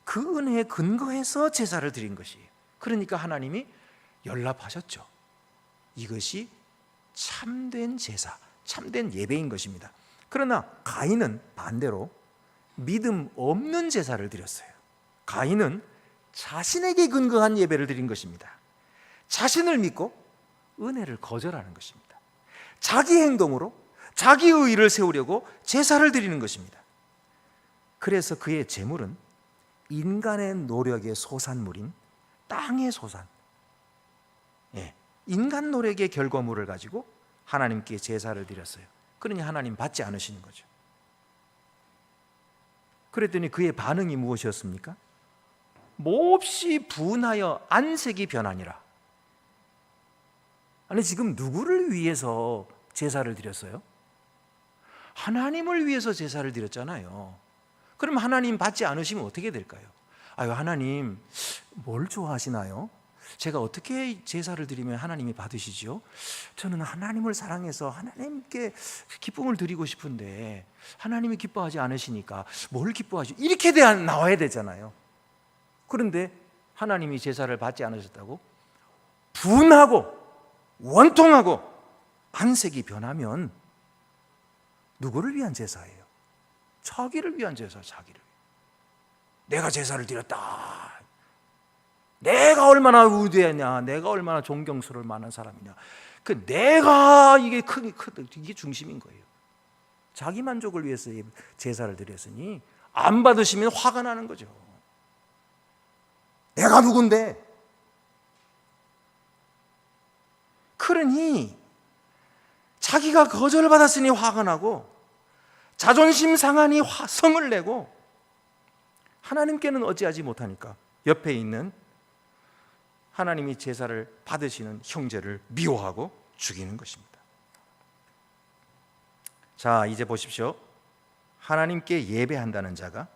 그 은혜에 근거해서 제사를 드린 것이에요. 그러니까 하나님이 연락하셨죠. 이것이 참된 제사, 참된 예배인 것입니다. 그러나 가인은 반대로 믿음 없는 제사를 드렸어요. 가인은 자신에게 근거한 예배를 드린 것입니다. 자신을 믿고 은혜를 거절하는 것입니다. 자기 행동으로 자기 의의를 세우려고 제사를 드리는 것입니다. 그래서 그의 제물은 인간의 노력의 소산물인 땅의 소산, 인간 노력의 결과물을 가지고 하나님께 제사를 드렸어요. 그러니 하나님 받지 않으시는 거죠. 그랬더니 그의 반응이 무엇이었습니까? 몹시 분하여 안색이 변하니라. 아니, 지금 누구를 위해서 제사를 드렸어요? 하나님을 위해서 제사를 드렸잖아요. 그럼 하나님 받지 않으시면 어떻게 될까요? 아유, 하나님 뭘 좋아하시나요? 제가 어떻게 제사를 드리면 하나님이 받으시죠? 저는 하나님을 사랑해서 하나님께 기쁨을 드리고 싶은데 하나님이 기뻐하지 않으시니까 뭘 기뻐하지? 이렇게 나와야 되잖아요. 그런데 하나님이 제사를 받지 않으셨다고 분하고 원통하고 안색이 변하면 누구를 위한 제사예요? 자기를 위한 제사, 자기를. 내가 제사를 드렸다. 내가 얼마나 위대하냐, 내가 얼마나 존경스러울 만한 사람이냐. 그 내가 이게 이게 중심인 거예요. 자기 만족을 위해서 제사를 드렸으니 안 받으시면 화가 나는 거죠. 내가 누군데? 그러니 자기가 거절받았으니 화가 나고 자존심 상하니 성을 내고 하나님께는 어찌하지 못하니까 옆에 있는 하나님이 제사를 받으시는 형제를 미워하고 죽이는 것입니다. 자, 이제 보십시오. 하나님께 예배한다는 자가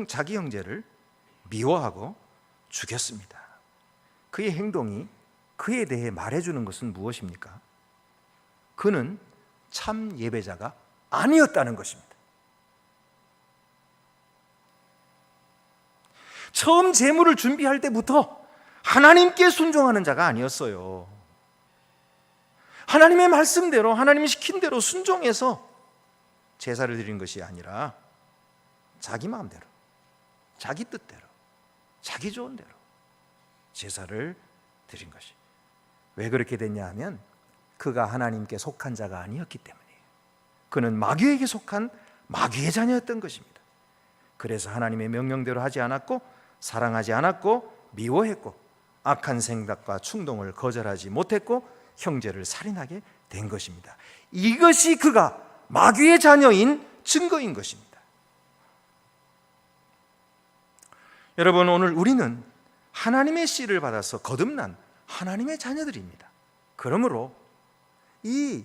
자기 형제를 미워하고 죽였습니다. 그의 행동이 그에 대해 말해주는 것은 무엇입니까? 그는 참 예배자가 아니었다는 것입니다. 처음 제물을 준비할 때부터 하나님께 순종하는 자가 아니었어요. 하나님의 말씀대로, 하나님이 시킨 대로 순종해서 제사를 드린 것이 아니라 자기 마음대로, 자기 뜻대로, 자기 좋은 대로 제사를 드린 것이. 왜 그렇게 됐냐 하면 그가 하나님께 속한 자가 아니었기 때문이에요. 그는 마귀에게 속한 마귀의 자녀였던 것입니다. 그래서 하나님의 명령대로 하지 않았고 사랑하지 않았고 미워했고 악한 생각과 충동을 거절하지 못했고 형제를 살인하게 된 것입니다. 이것이 그가 마귀의 자녀인 증거인 것입니다. 여러분, 오늘 우리는 하나님의 씨를 받아서 거듭난 하나님의 자녀들입니다. 그러므로 이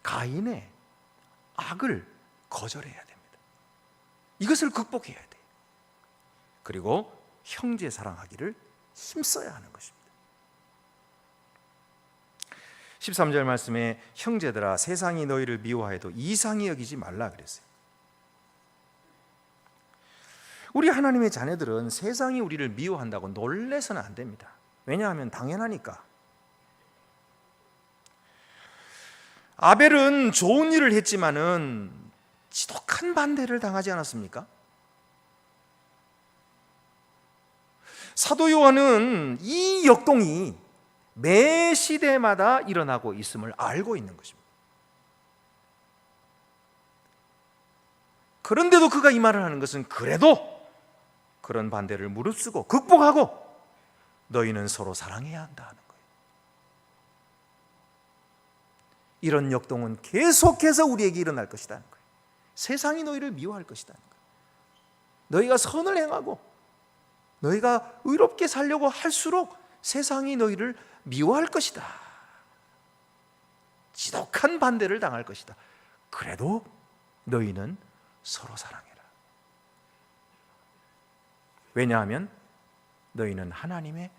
가인의 악을 거절해야 됩니다. 이것을 극복해야 돼요. 그리고 형제 사랑하기를 힘써야 하는 것입니다. 13절 말씀에 형제들아 세상이 너희를 미워해도 이상히 여기지 말라 그랬어요. 우리 하나님의 자녀들은 세상이 우리를 미워한다고 놀래서는 안 됩니다. 왜냐하면 당연하니까. 아벨은 좋은 일을 했지만은 지독한 반대를 당하지 않았습니까? 사도 요한은 이 역동이 매 시대마다 일어나고 있음을 알고 있는 것입니다. 그런데도 그가 이 말을 하는 것은 그래도 그런 반대를 무릅쓰고 극복하고 너희는 서로 사랑해야 한다 하는 거예요. 이런 역동은 계속해서 우리에게 일어날 것이라는 거예요. 세상이 너희를 미워할 것이라는 거예요. 너희가 선을 행하고 너희가 의롭게 살려고 할수록 세상이 너희를 미워할 것이다. 지독한 반대를 당할 것이다. 그래도 너희는 서로 사랑해라. 왜냐하면 너희는 하나님의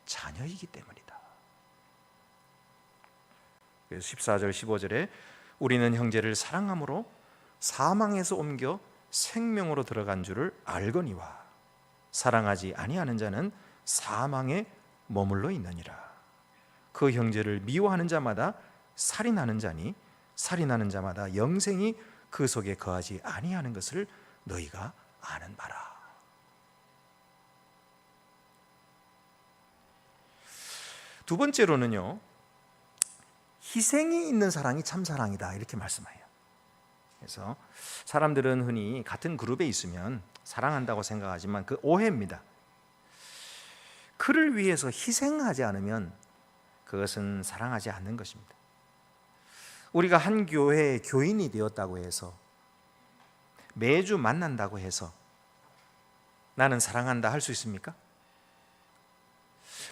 자녀이기 때문이다. 그래서 14절 15절에 우리는 형제를 사랑함으로 사망에서 옮겨 생명으로 들어간 줄을 알거니와 사랑하지 아니하는 자는 사망에 머물러 있느니라. 그 형제를 미워하는 자마다 살인하는 자니 살인하는 자마다 영생이 그 속에 거하지 아니하는 것을 너희가 아는 바라. 두 번째로는요, 희생이 있는 사랑이 참 사랑이다 이렇게 말씀해요. 그래서 사람들은 흔히 같은 그룹에 있으면 사랑한다고 생각하지만 그 오해입니다. 그를 위해서 희생하지 않으면 그것은 사랑하지 않는 것입니다. 우리가 한 교회의 교인이 되었다고 해서 매주 만난다고 해서 나는 사랑한다 할 수 있습니까?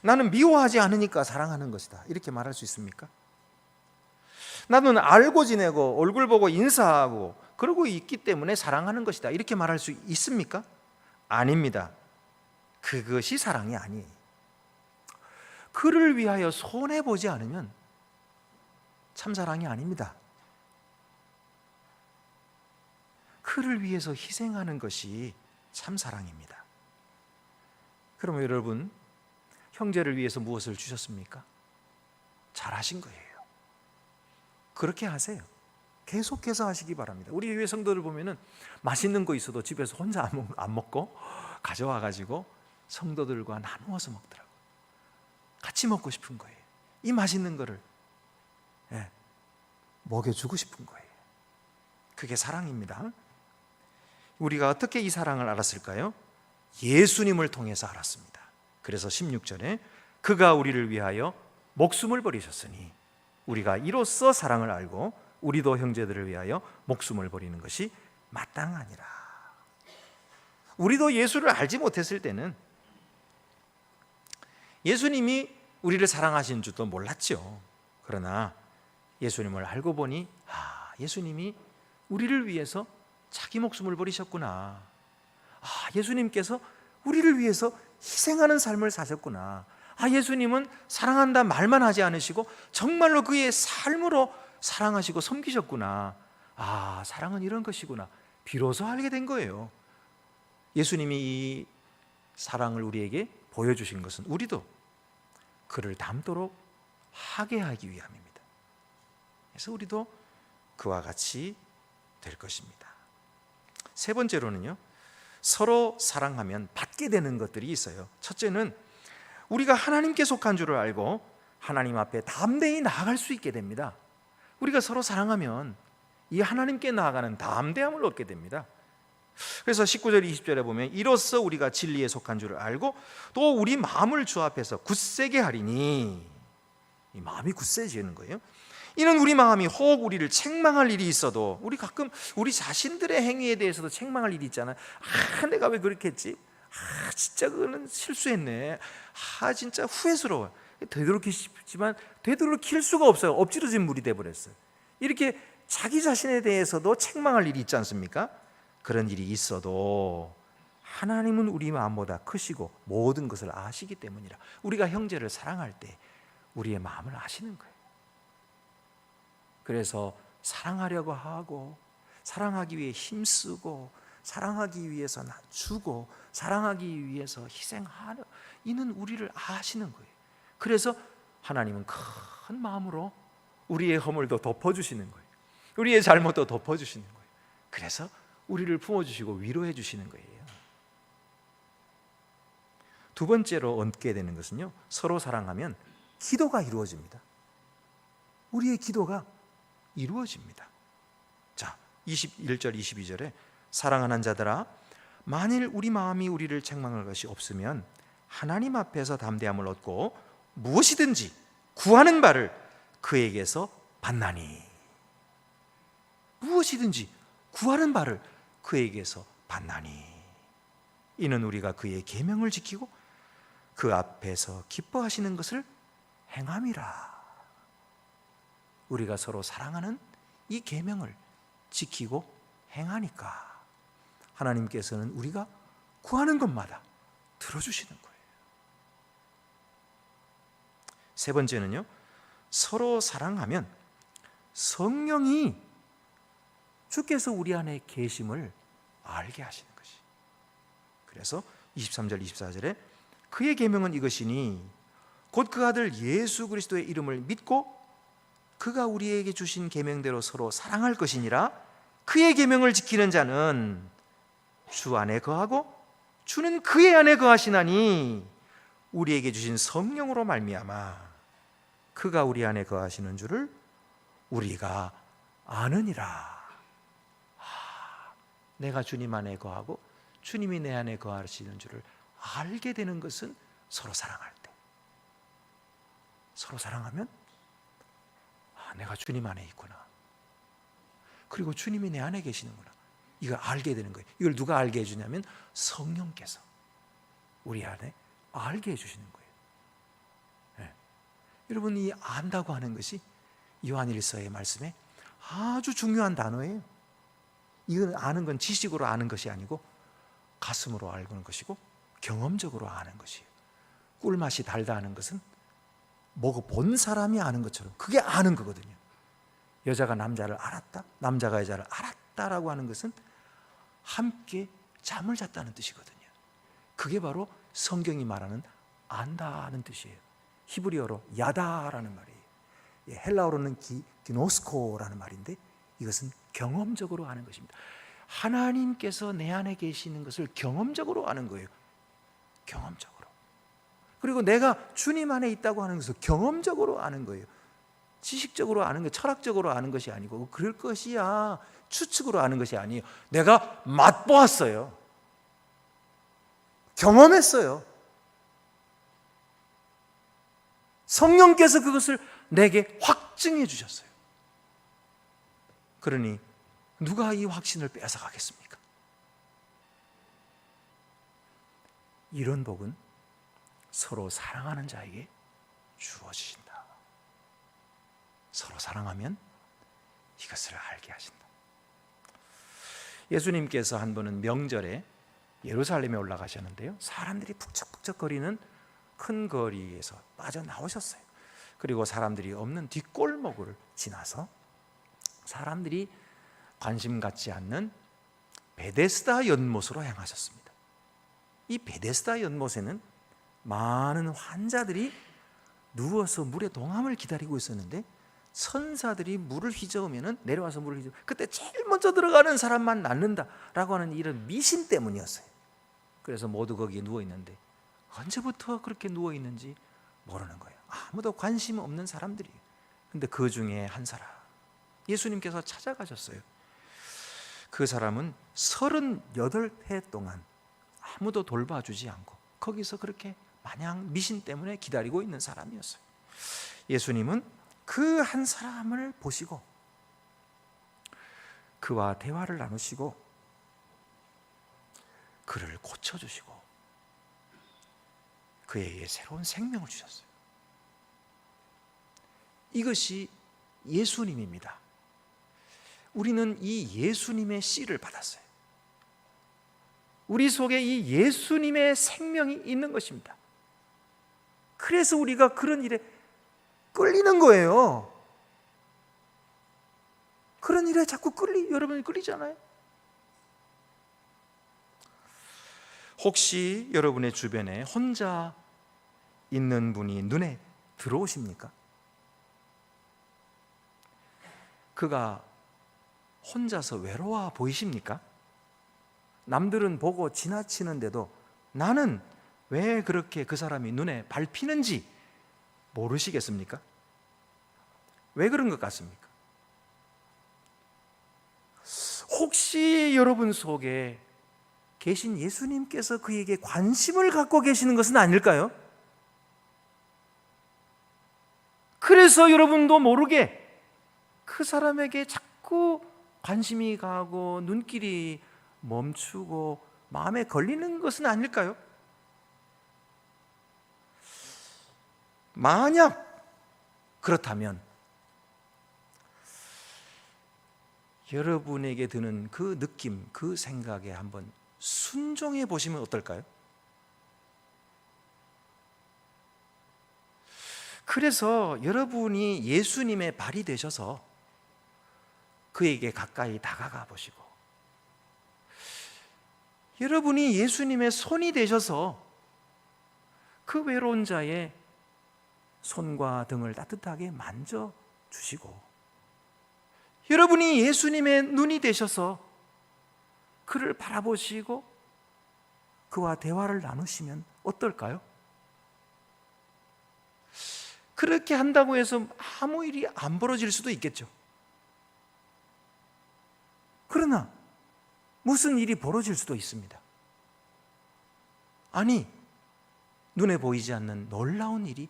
나는 미워하지 않으니까 사랑하는 것이다 이렇게 말할 수 있습니까? 나는 알고 지내고 얼굴 보고 인사하고 그러고 있기 때문에 사랑하는 것이다 이렇게 말할 수 있습니까? 아닙니다. 그것이 사랑이 아니에요. 그를 위하여 손해보지 않으면 참 사랑이 아닙니다. 그를 위해서 희생하는 것이 참 사랑입니다. 그러면 여러분, 형제를 위해서 무엇을 주셨습니까? 잘하신 거예요. 그렇게 하세요. 계속해서 하시기 바랍니다. 우리 교회 성도들 보면은 맛있는 거 있어도 집에서 혼자 안 먹고 가져와 가지고 성도들과 나누어서 먹더라고요. 같이 먹고 싶은 거예요. 이 맛있는 거를 먹여주고 싶은 거예요. 그게 사랑입니다. 우리가 어떻게 이 사랑을 알았을까요? 예수님을 통해서 알았습니다. 그래서 16절에 그가 우리를 위하여 목숨을 버리셨으니 우리가 이로써 사랑을 알고 우리도 형제들을 위하여 목숨을 버리는 것이 마땅하니라. 우리도 예수를 알지 못했을 때는 예수님이 우리를 사랑하신 줄도 몰랐죠. 그러나 예수님을 알고 보니 예수님이 우리를 위해서 자기 목숨을 버리셨구나. 예수님께서 우리를 위해서 희생하는 삶을 사셨구나. 예수님은 사랑한다 말만 하지 않으시고 정말로 그의 삶으로 사랑하시고 섬기셨구나. 사랑은 이런 것이구나. 비로소 알게 된 거예요. 예수님이 이 사랑을 우리에게 보여주신 것은 우리도 그를 닮도록 하게 하기 위함입니다. 그래서 우리도 그와 같이 될 것입니다. 세 번째로는요, 서로 사랑하면 받게 되는 것들이 있어요. 첫째는 우리가 하나님께 속한 줄을 알고 하나님 앞에 담대히 나아갈 수 있게 됩니다. 우리가 서로 사랑하면 이 하나님께 나아가는 담대함을 얻게 됩니다. 그래서 19절 20절에 보면 이로써 우리가 진리에 속한 줄을 알고 또 우리 마음을 주 앞에서 굳세게 하리니, 이 마음이 굳세지는 거예요. 이는 우리 마음이 혹 우리를 책망할 일이 있어도, 우리 가끔 우리 자신들의 행위에 대해서도 책망할 일이 있잖아요. 내가 왜 그렇게 했지? 진짜 그거는 실수했네. 진짜 후회스러워. 되돌이키고 싶지만 되돌이킬 수가 없어요. 엎질러진 물이 돼버렸어요. 이렇게 자기 자신에 대해서도 책망할 일이 있지 않습니까? 그런 일이 있어도 하나님은 우리 마음보다 크시고 모든 것을 아시기 때문이라. 우리가 형제를 사랑할 때 우리의 마음을 아시는 거예요. 그래서 사랑하려고 하고, 사랑하기 위해 힘쓰고, 사랑하기 위해서 주고, 사랑하기 위해서 희생하려, 이는 우리를 아시는 거예요. 그래서 하나님은 큰 마음으로 우리의 허물도 덮어주시는 거예요. 우리의 잘못도 덮어주시는 거예요. 그래서 우리를 품어주시고 위로해 주시는 거예요. 두 번째로 얻게 되는 것은요, 서로 사랑하면 기도가 이루어집니다. 우리의 기도가 이루어집니다. 자, 21절 22절에 사랑하는 자들아, 만일 우리 마음이 우리를 책망할 것이 없으면 하나님 앞에서 담대함을 얻고 무엇이든지 구하는 바를 그에게서 받나니. 무엇이든지 구하는 바를 그에게서 받나니. 이는 우리가 그의 계명을 지키고 그 앞에서 기뻐하시는 것을 행함이라. 우리가 서로 사랑하는 이 계명을 지키고 행하니까 하나님께서는 우리가 구하는 것마다 들어주시는 거예요. 세 번째는요, 서로 사랑하면 성령이 주께서 우리 안에 계심을 알게 하시는 것이. 그래서 23절 24절에 그의 계명은 이것이니 곧 그 아들 예수 그리스도의 이름을 믿고 그가 우리에게 주신 계명대로 서로 사랑할 것이니라. 그의 계명을 지키는 자는 주 안에 거하고 주는 그의 안에 거하시나니 우리에게 주신 성령으로 말미암아 그가 우리 안에 거하시는 줄을 우리가 아느니라. 내가 주님 안에 거하고 주님이 내 안에 거하시는 줄을 알게 되는 것은 서로 사랑할 때. 서로 사랑하면 내가 주님 안에 있구나, 그리고 주님이 내 안에 계시는구나, 이걸 알게 되는 거예요. 이걸 누가 알게 해주냐면 성령께서 우리 안에 알게 해주시는 거예요. 네. 여러분, 이 안다고 하는 것이 요한일서의 말씀에 아주 중요한 단어예요. 이건 아는 건 지식으로 아는 것이 아니고 가슴으로 알는 것이고 경험적으로 아는 것이에요. 꿀맛이 달다 하는 것은 먹어 본 사람이 아는 것처럼 그게 아는 거거든요. 여자가 남자를 알았다, 남자가 여자를 알았다라고 하는 것은 함께 잠을 잤다는 뜻이거든요. 그게 바로 성경이 말하는 안다는 뜻이에요. 히브리어로 야다라는 말이에요. 헬라어로는 기노스코라는 말인데 이것은 경험적으로 아는 것입니다. 하나님께서 내 안에 계시는 것을 경험적으로 아는 거예요. 경험적으로. 그리고 내가 주님 안에 있다고 하는 것을 경험적으로 아는 거예요. 지식적으로 아는 것, 철학적으로 아는 것이 아니고 그럴 것이야 추측으로 아는 것이 아니에요. 내가 맛보았어요. 경험했어요. 성령께서 그것을 내게 확증해 주셨어요. 그러니 누가 이 확신을 뺏어가겠습니까? 이런 복은 서로 사랑하는 자에게 주어지신다. 서로 사랑하면 이것을 알게 하신다. 예수님께서 한 번은 명절에 예루살렘에 올라가셨는데요, 사람들이 북적북적거리는 큰 거리에서 빠져나오셨어요. 그리고 사람들이 없는 뒷골목을 지나서 사람들이 관심 갖지 않는 베데스다 연못으로 향하셨습니다. 이 베데스다 연못에는 많은 환자들이 누워서 물의 동함을 기다리고 있었는데 천사들이 물을 휘저으면 내려와서 물을 휘저으면 그때 제일 먼저 들어가는 사람만 낫는다라고 하는 이런 미신 때문이었어요. 그래서 모두 거기에 누워 있는데 언제부터 그렇게 누워 있는지 모르는 거예요. 아무도 관심 없는 사람들이에요. 근데 그 중에 한 사람, 예수님께서 찾아가셨어요. 그 사람은 38해 동안 아무도 돌봐주지 않고 거기서 그렇게 마냥 미신 때문에 기다리고 있는 사람이었어요. 예수님은 그 한 사람을 보시고 그와 대화를 나누시고 그를 고쳐주시고 그에게 새로운 생명을 주셨어요. 이것이 예수님입니다. 우리는 이 예수님의 씨를 받았어요. 우리 속에 이 예수님의 생명이 있는 것입니다. 그래서 우리가 그런 일에 끌리는 거예요. 그런 일에 자꾸 여러분이 끌리잖아요. 혹시 여러분의 주변에 혼자 있는 분이 눈에 들어오십니까? 그가 혼자서 외로워 보이십니까? 남들은 보고 지나치는데도 나는 왜 그렇게 그 사람이 눈에 밟히는지 모르시겠습니까? 왜 그런 것 같습니까? 혹시 여러분 속에 계신 예수님께서 그에게 관심을 갖고 계시는 것은 아닐까요? 그래서 여러분도 모르게 그 사람에게 자꾸 관심이 가고 눈길이 멈추고 마음에 걸리는 것은 아닐까요? 만약 그렇다면 여러분에게 드는 그 느낌, 그 생각에 한번 순종해 보시면 어떨까요? 그래서 여러분이 예수님의 발이 되셔서 그에게 가까이 다가가 보시고, 여러분이 예수님의 손이 되셔서 그 외로운 자의 손과 등을 따뜻하게 만져 주시고, 여러분이 예수님의 눈이 되셔서 그를 바라보시고 그와 대화를 나누시면 어떨까요? 그렇게 한다고 해서 아무 일이 안 벌어질 수도 있겠죠. 그러나 무슨 일이 벌어질 수도 있습니다. 아니, 눈에 보이지 않는 놀라운 일이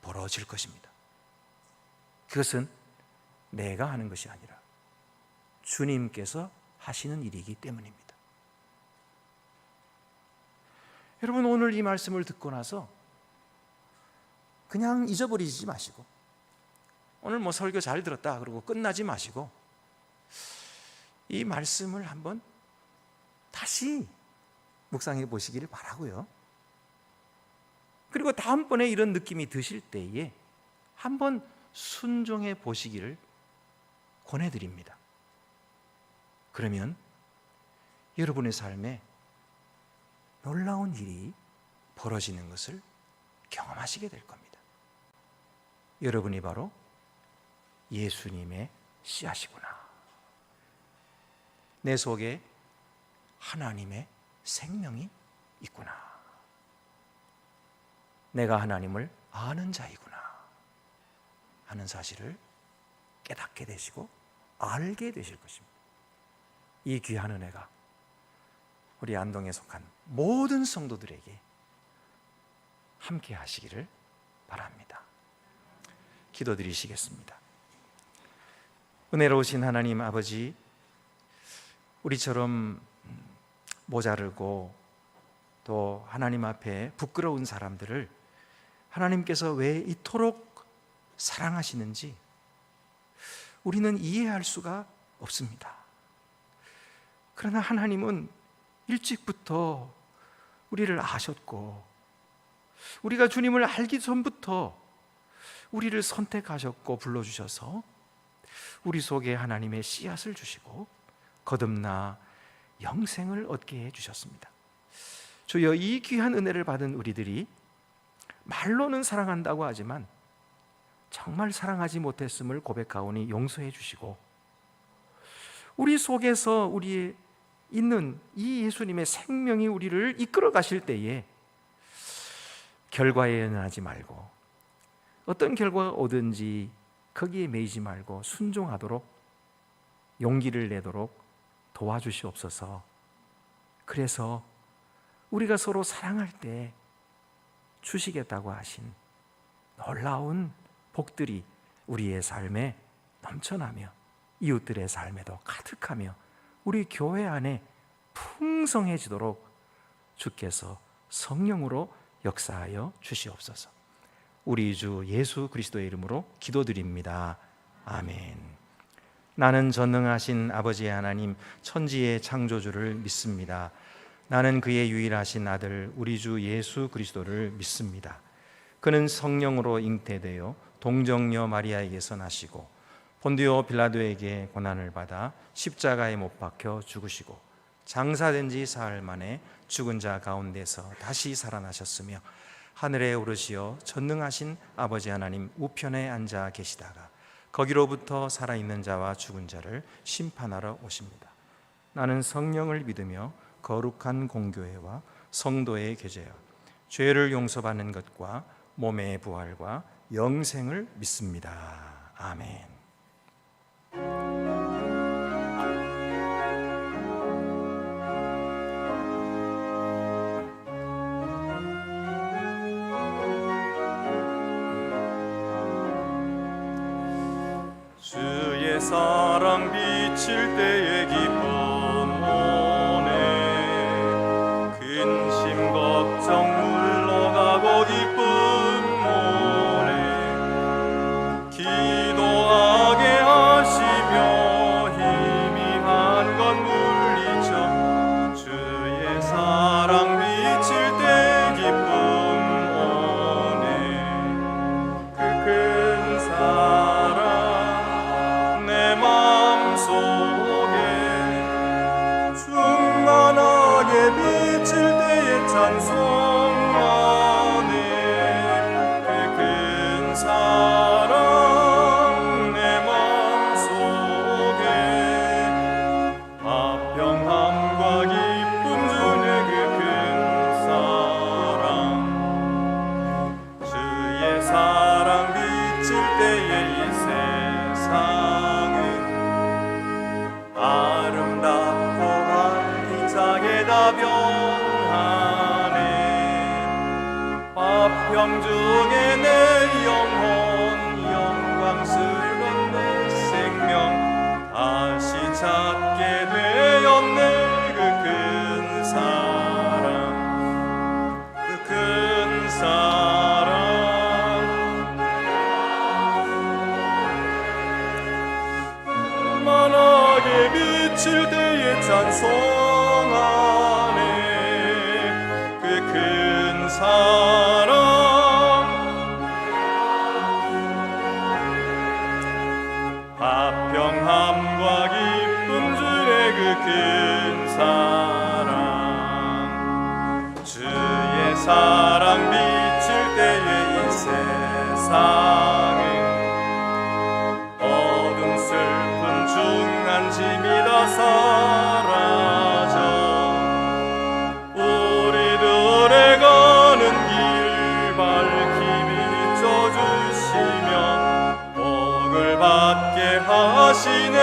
벌어질 것입니다. 그것은 내가 하는 것이 아니라 주님께서 하시는 일이기 때문입니다. 여러분, 오늘 이 말씀을 듣고 나서 그냥 잊어버리지 마시고, 오늘 뭐 설교 잘 들었다 그러고 끝나지 마시고, 이 말씀을 한번 다시 묵상해 보시기를 바라고요. 그리고 다음번에 이런 느낌이 드실 때에 한번 순종해 보시기를 권해드립니다. 그러면 여러분의 삶에 놀라운 일이 벌어지는 것을 경험하시게 될 겁니다. 여러분이 바로 예수님의 씨앗이구나. 내 속에 하나님의 생명이 있구나. 내가 하나님을 아는 자이구나 하는 사실을 깨닫게 되시고 알게 되실 것입니다. 이 귀한 은혜가 우리 안동에 속한 모든 성도들에게 함께 하시기를 바랍니다. 기도드리시겠습니다. 은혜로우신 하나님 아버지, 우리처럼 모자르고 또 하나님 앞에 부끄러운 사람들을 하나님께서 왜 이토록 사랑하시는지 우리는 이해할 수가 없습니다. 그러나 하나님은 일찍부터 우리를 아셨고, 우리가 주님을 알기 전부터 우리를 선택하셨고 불러주셔서 우리 속에 하나님의 씨앗을 주시고 거듭나 영생을 얻게 해주셨습니다. 주여, 이 귀한 은혜를 받은 우리들이 말로는 사랑한다고 하지만 정말 사랑하지 못했음을 고백하오니 용서해 주시고, 우리 속에서 우리의 있는 이 예수님의 생명이 우리를 이끌어 가실 때에 결과에 연연하지 말고 어떤 결과가 오든지 거기에 매이지 말고 순종하도록 용기를 내도록 도와주시옵소서. 그래서 우리가 서로 사랑할 때 주시겠다고 하신 놀라운 복들이 우리의 삶에 넘쳐나며 이웃들의 삶에도 가득하며 우리 교회 안에 풍성해지도록 주께서 성령으로 역사하여 주시옵소서. 우리 주 예수 그리스도의 이름으로 기도드립니다. 아멘. 나는 전능하신 아버지 하나님, 천지의 창조주를 믿습니다. 나는 그의 유일하신 아들 우리 주 예수 그리스도를 믿습니다. 그는 성령으로 잉태되어 동정녀 마리아에게서 나시고 본디오 빌라도에게 고난을 받아 십자가에 못 박혀 죽으시고 장사된 지 사흘 만에 죽은 자 가운데서 다시 살아나셨으며 하늘에 오르시어 전능하신 아버지 하나님 우편에 앉아 계시다가 거기로부터 살아있는 자와 죽은 자를 심판하러 오십니다. 나는 성령을 믿으며 거룩한 공교회와 성도의 교제와 죄를 용서받는 것과 몸의 부활과 영생을 믿습니다. 아멘. 주의 사랑 비칠 때의 기쁨 오네. 근심 걱정 물러가고 기쁨 오네. 기도하게 하시며 희미한 것 물리쳐 주의 사랑 비칠 때 기쁨 오네. 그 큰 사랑 내 마음속에 충만하게 비칠 때의 찬송하네. 그 큰 사랑 내 마음속에 화평함과 기쁨 주네. 그 큰 사랑 주의 사랑 비칠 때에 이 세상은 아름답고 활기차게 다 변하네. 화평 중에 내 영혼 영광스런 내 생명 다시 찾게 되었네. 그 큰 사랑 그 큰 사랑 만하게 비칠 때에 찬송하네. 그 큰 사랑 화평함과 기쁨 주네. 그 큰 사랑 주의 사랑 비칠 때에 이 세상은 어둠 슬픈 중한 짐이 다 사라져 우리들의 가는 길 밝히 비춰주시며 복을 받게 하시네.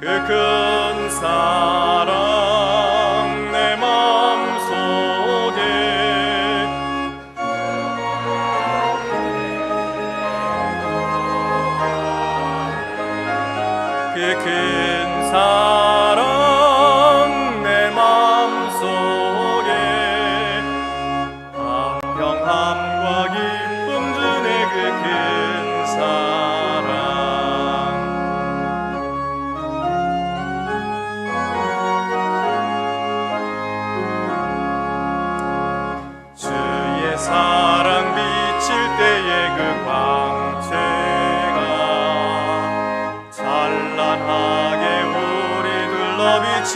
그 큰 사랑 내 마음속에 그 큰 사랑 내 마음속에 화평함과 기쁨 주네. 그 큰 사랑 주의 사랑 비칠 때의 그 광채가 찬란하게 우리 둘러 비치겠네.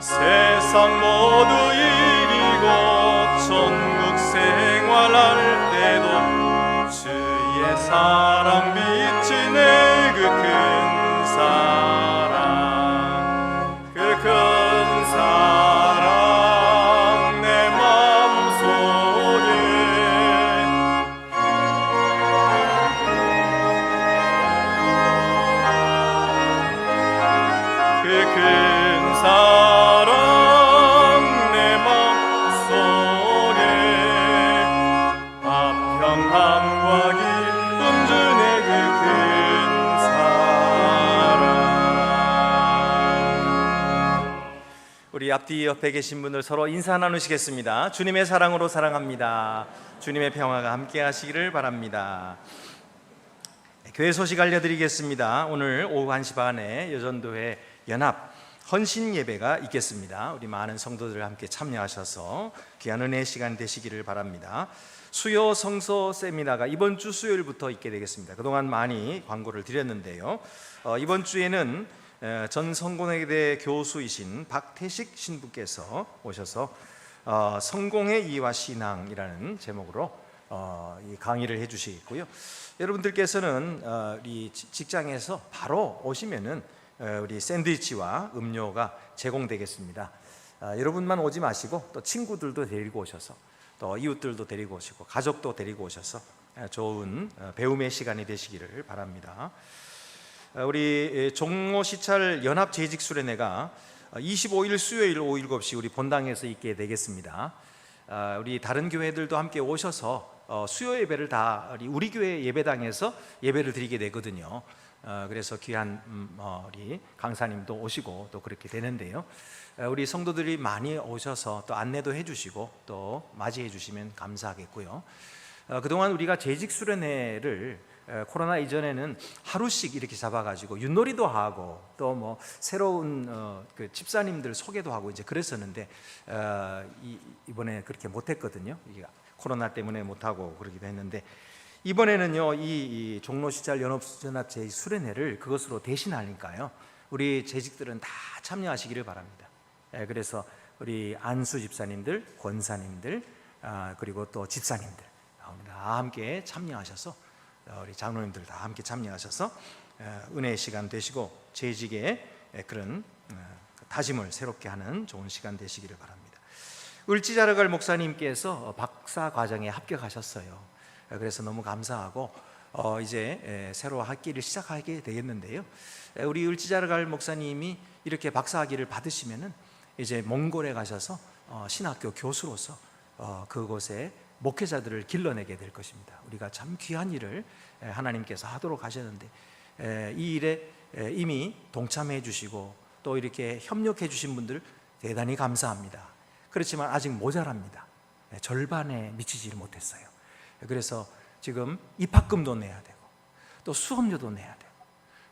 세상 모두 이기고 천국 생활할 때도 주의 사랑 비치네. 그 큰 사랑 그 큰 사랑 내 마음속에 그 큰 사랑 내 마음속에 화평함과 기쁨 주네. 그 큰 사랑 우리 앞뒤 옆에 계신 분들 서로 인사 나누시겠습니다. 주님의 사랑으로 사랑합니다. 주님의 평화가 함께 하시기를 바랍니다. 교회 소식 알려드리겠습니다. 오늘 오후 1시 반에 여전도회 연합 헌신 예배가 있겠습니다. 우리 많은 성도들 함께 참여하셔서 귀한 은혜의 시간 되시기를 바랍니다. 수요 성서 세미나가 이번 주 수요일부터 있게 되겠습니다. 그동안 많이 광고를 드렸는데요. 이번 주에는 전 성공회대 교수이신 박태식 신부께서 오셔서 성공의 이와 신앙이라는 제목으로 이 강의를 해주시겠고요. 여러분들께서는 우리 직장에서 바로 오시면은 우리 샌드위치와 음료가 제공되겠습니다. 여러분만 오지 마시고 또 친구들도 데리고 오셔서 또 이웃들도 데리고 오시고 가족도 데리고 오셔서 좋은 배움의 시간이 되시기를 바랍니다. 우리 종로 시찰 연합 재직 수련회가 25일 수요일 오후 7시 우리 본당에서 있게 되겠습니다. 우리 다른 교회들도 함께 오셔서 수요 예배를 다 우리 교회 예배당에서 예배를 드리게 되거든요. 그래서 귀한 우리 강사님도 오시고 또 그렇게 되는데요. 우리 성도들이 많이 오셔서 또 안내도 해주시고 또 맞이해 주시면 감사하겠고요. 그동안 우리가 재직 수련회를 코로나 이전에는 하루씩 이렇게 잡아가지고 윷놀이도 하고 또 뭐 새로운 그 집사님들 소개도 하고 이제 그랬었는데 이번에 그렇게 못했거든요. 코로나 때문에 못하고 그러기도 했는데 이번에는요 이 종로시찰 연합 재직 수련회를 그것으로 대신하니까요 우리 재직들은 다 참여하시기를 바랍니다. 그래서 우리 안수 집사님들, 권사님들 그리고 또 집사님들 다 함께 참여하셔서 우리 장로님들 다 함께 참여하셔서 은혜의 시간 되시고 재직의 그런 다짐을 새롭게 하는 좋은 시간 되시기를 바랍니다. 을지자르갈 목사님께서 박사 과정에 합격하셨어요. 그래서 너무 감사하고 이제 새로 학기를 시작하게 되겠는데요. 우리 을지자르갈 목사님이 이렇게 박사 학위를 받으시면은 이제 몽골에 가셔서 신학교 교수로서 그곳에 목회자들을 길러내게 될 것입니다. 우리가 참 귀한 일을 하나님께서 하도록 하셨는데 이 일에 이미 동참해 주시고 또 이렇게 협력해 주신 분들 대단히 감사합니다. 그렇지만 아직 모자랍니다. 절반에 미치지를 못했어요. 그래서 지금 입학금도 내야 되고 또 수업료도 내야 되고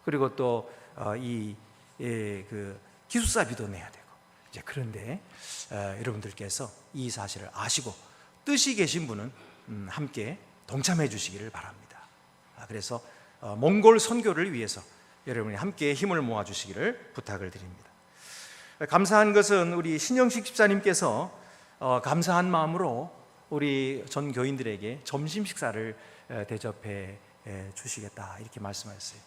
그리고 또 그 기숙사비도 내야 되고 이제 그런데 여러분들께서 이 사실을 아시고 뜻이 계신 분은 함께 동참해 주시기를 바랍니다. 그래서 몽골 선교를 위해서 여러분이 함께 힘을 모아 주시기를 부탁을 드립니다. 감사한 것은 우리 신영식 집사님께서 감사한 마음으로 우리 전 교인들에게 점심 식사를 대접해 주시겠다 이렇게 말씀하셨어요.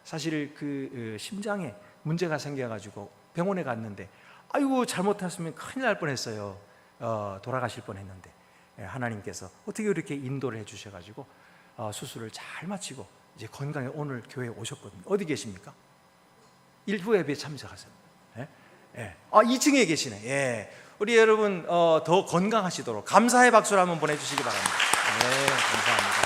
사실 그 심장에 문제가 생겨가지고 병원에 갔는데 아이고 잘못했으면 큰일 날 뻔했어요. 돌아가실 뻔했는데 하나님께서 어떻게 이렇게 인도를 해주셔가지고 수술을 잘 마치고 이제 건강에 오늘 교회에 오셨거든요. 어디 계십니까? 일부 예배에 참석하세요. 2층에 계시네. 예. 우리 여러분 더 건강하시도록 감사의 박수를 한번 보내주시기 바랍니다. 네, 감사합니다.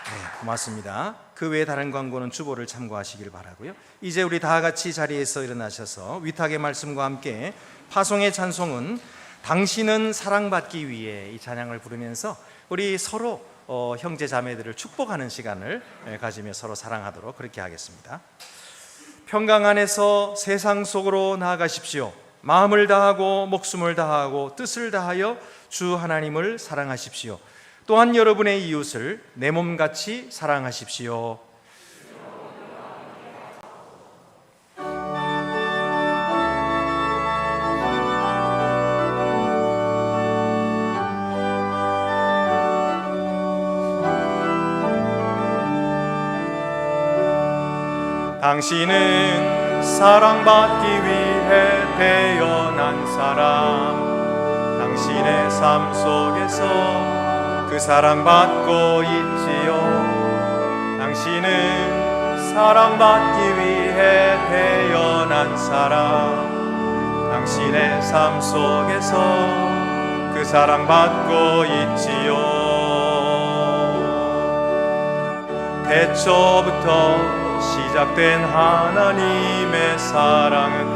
네, 고맙습니다. 그 외에 다른 광고는 주보를 참고하시길 바라고요. 이제 우리 다 같이 자리에서 일어나셔서 위탁의 말씀과 함께 파송의 찬송은 당신은 사랑받기 위해 이 찬양을 부르면서 우리 서로 형제 자매들을 축복하는 시간을 가지며 서로 사랑하도록 그렇게 하겠습니다. 평강 안에서 세상 속으로 나아가십시오. 마음을 다하고 목숨을 다하고 뜻을 다하여 주 하나님을 사랑하십시오. 또한 여러분의 이웃을 내 몸같이 사랑하십시오. 당신은 사랑받기 위해 태어난 사람, 당신의 삶 속에서 그 사랑받고 있지요. 당신은 사랑받기 위해 태어난 사람, 당신의 삶 속에서 그 사랑받고 있지요. 태초부터 시작된 하나님의 사랑은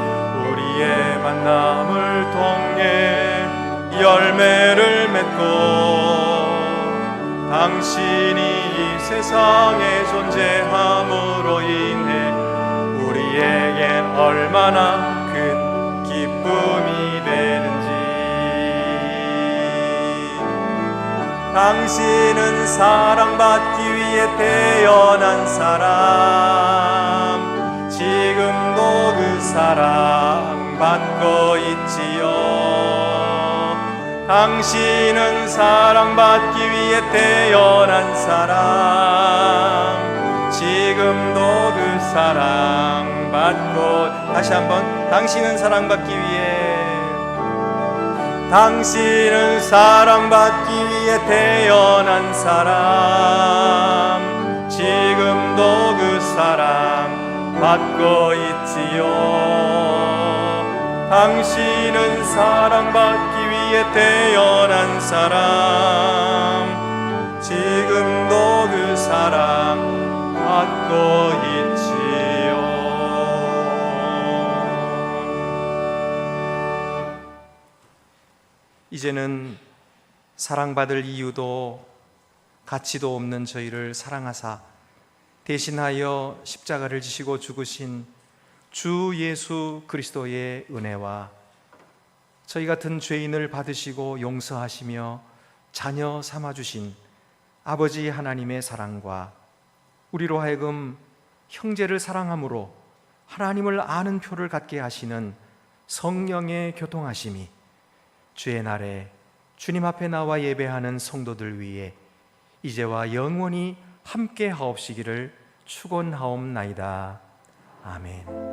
우리의 만남을 통해 열매를 맺고 당신이 이 세상에 존재함으로 인해 우리에겐 얼마나 큰 기쁨이 되는지. 당신은 사랑받기 위해 태어난 사람, 지금도 그 사랑받고 있지요. 당신은 사랑받기 위해 태어난 사람, 지금도 그 사랑받고. 다시 한번, 당신은 사랑받기 위해, 당신은 사랑받기 위해 태어난 사람, 지금도 그 사랑 받고 있지요. 당신은 사랑받기 위해 태어난 사람, 지금도 그 사랑 받고 있지요. 이제는 사랑받을 이유도 가치도 없는 저희를 사랑하사 대신하여 십자가를 지시고 죽으신 주 예수 그리스도의 은혜와 저희 같은 죄인을 받으시고 용서하시며 자녀 삼아주신 아버지 하나님의 사랑과 우리로 하여금 형제를 사랑함으로 하나님을 아는 표를 갖게 하시는 성령의 교통하심이 주의 날에 주님 앞에 나와 예배하는 성도들 위해 이제와 영원히 함께 하옵시기를 축원하옵나이다. 아멘.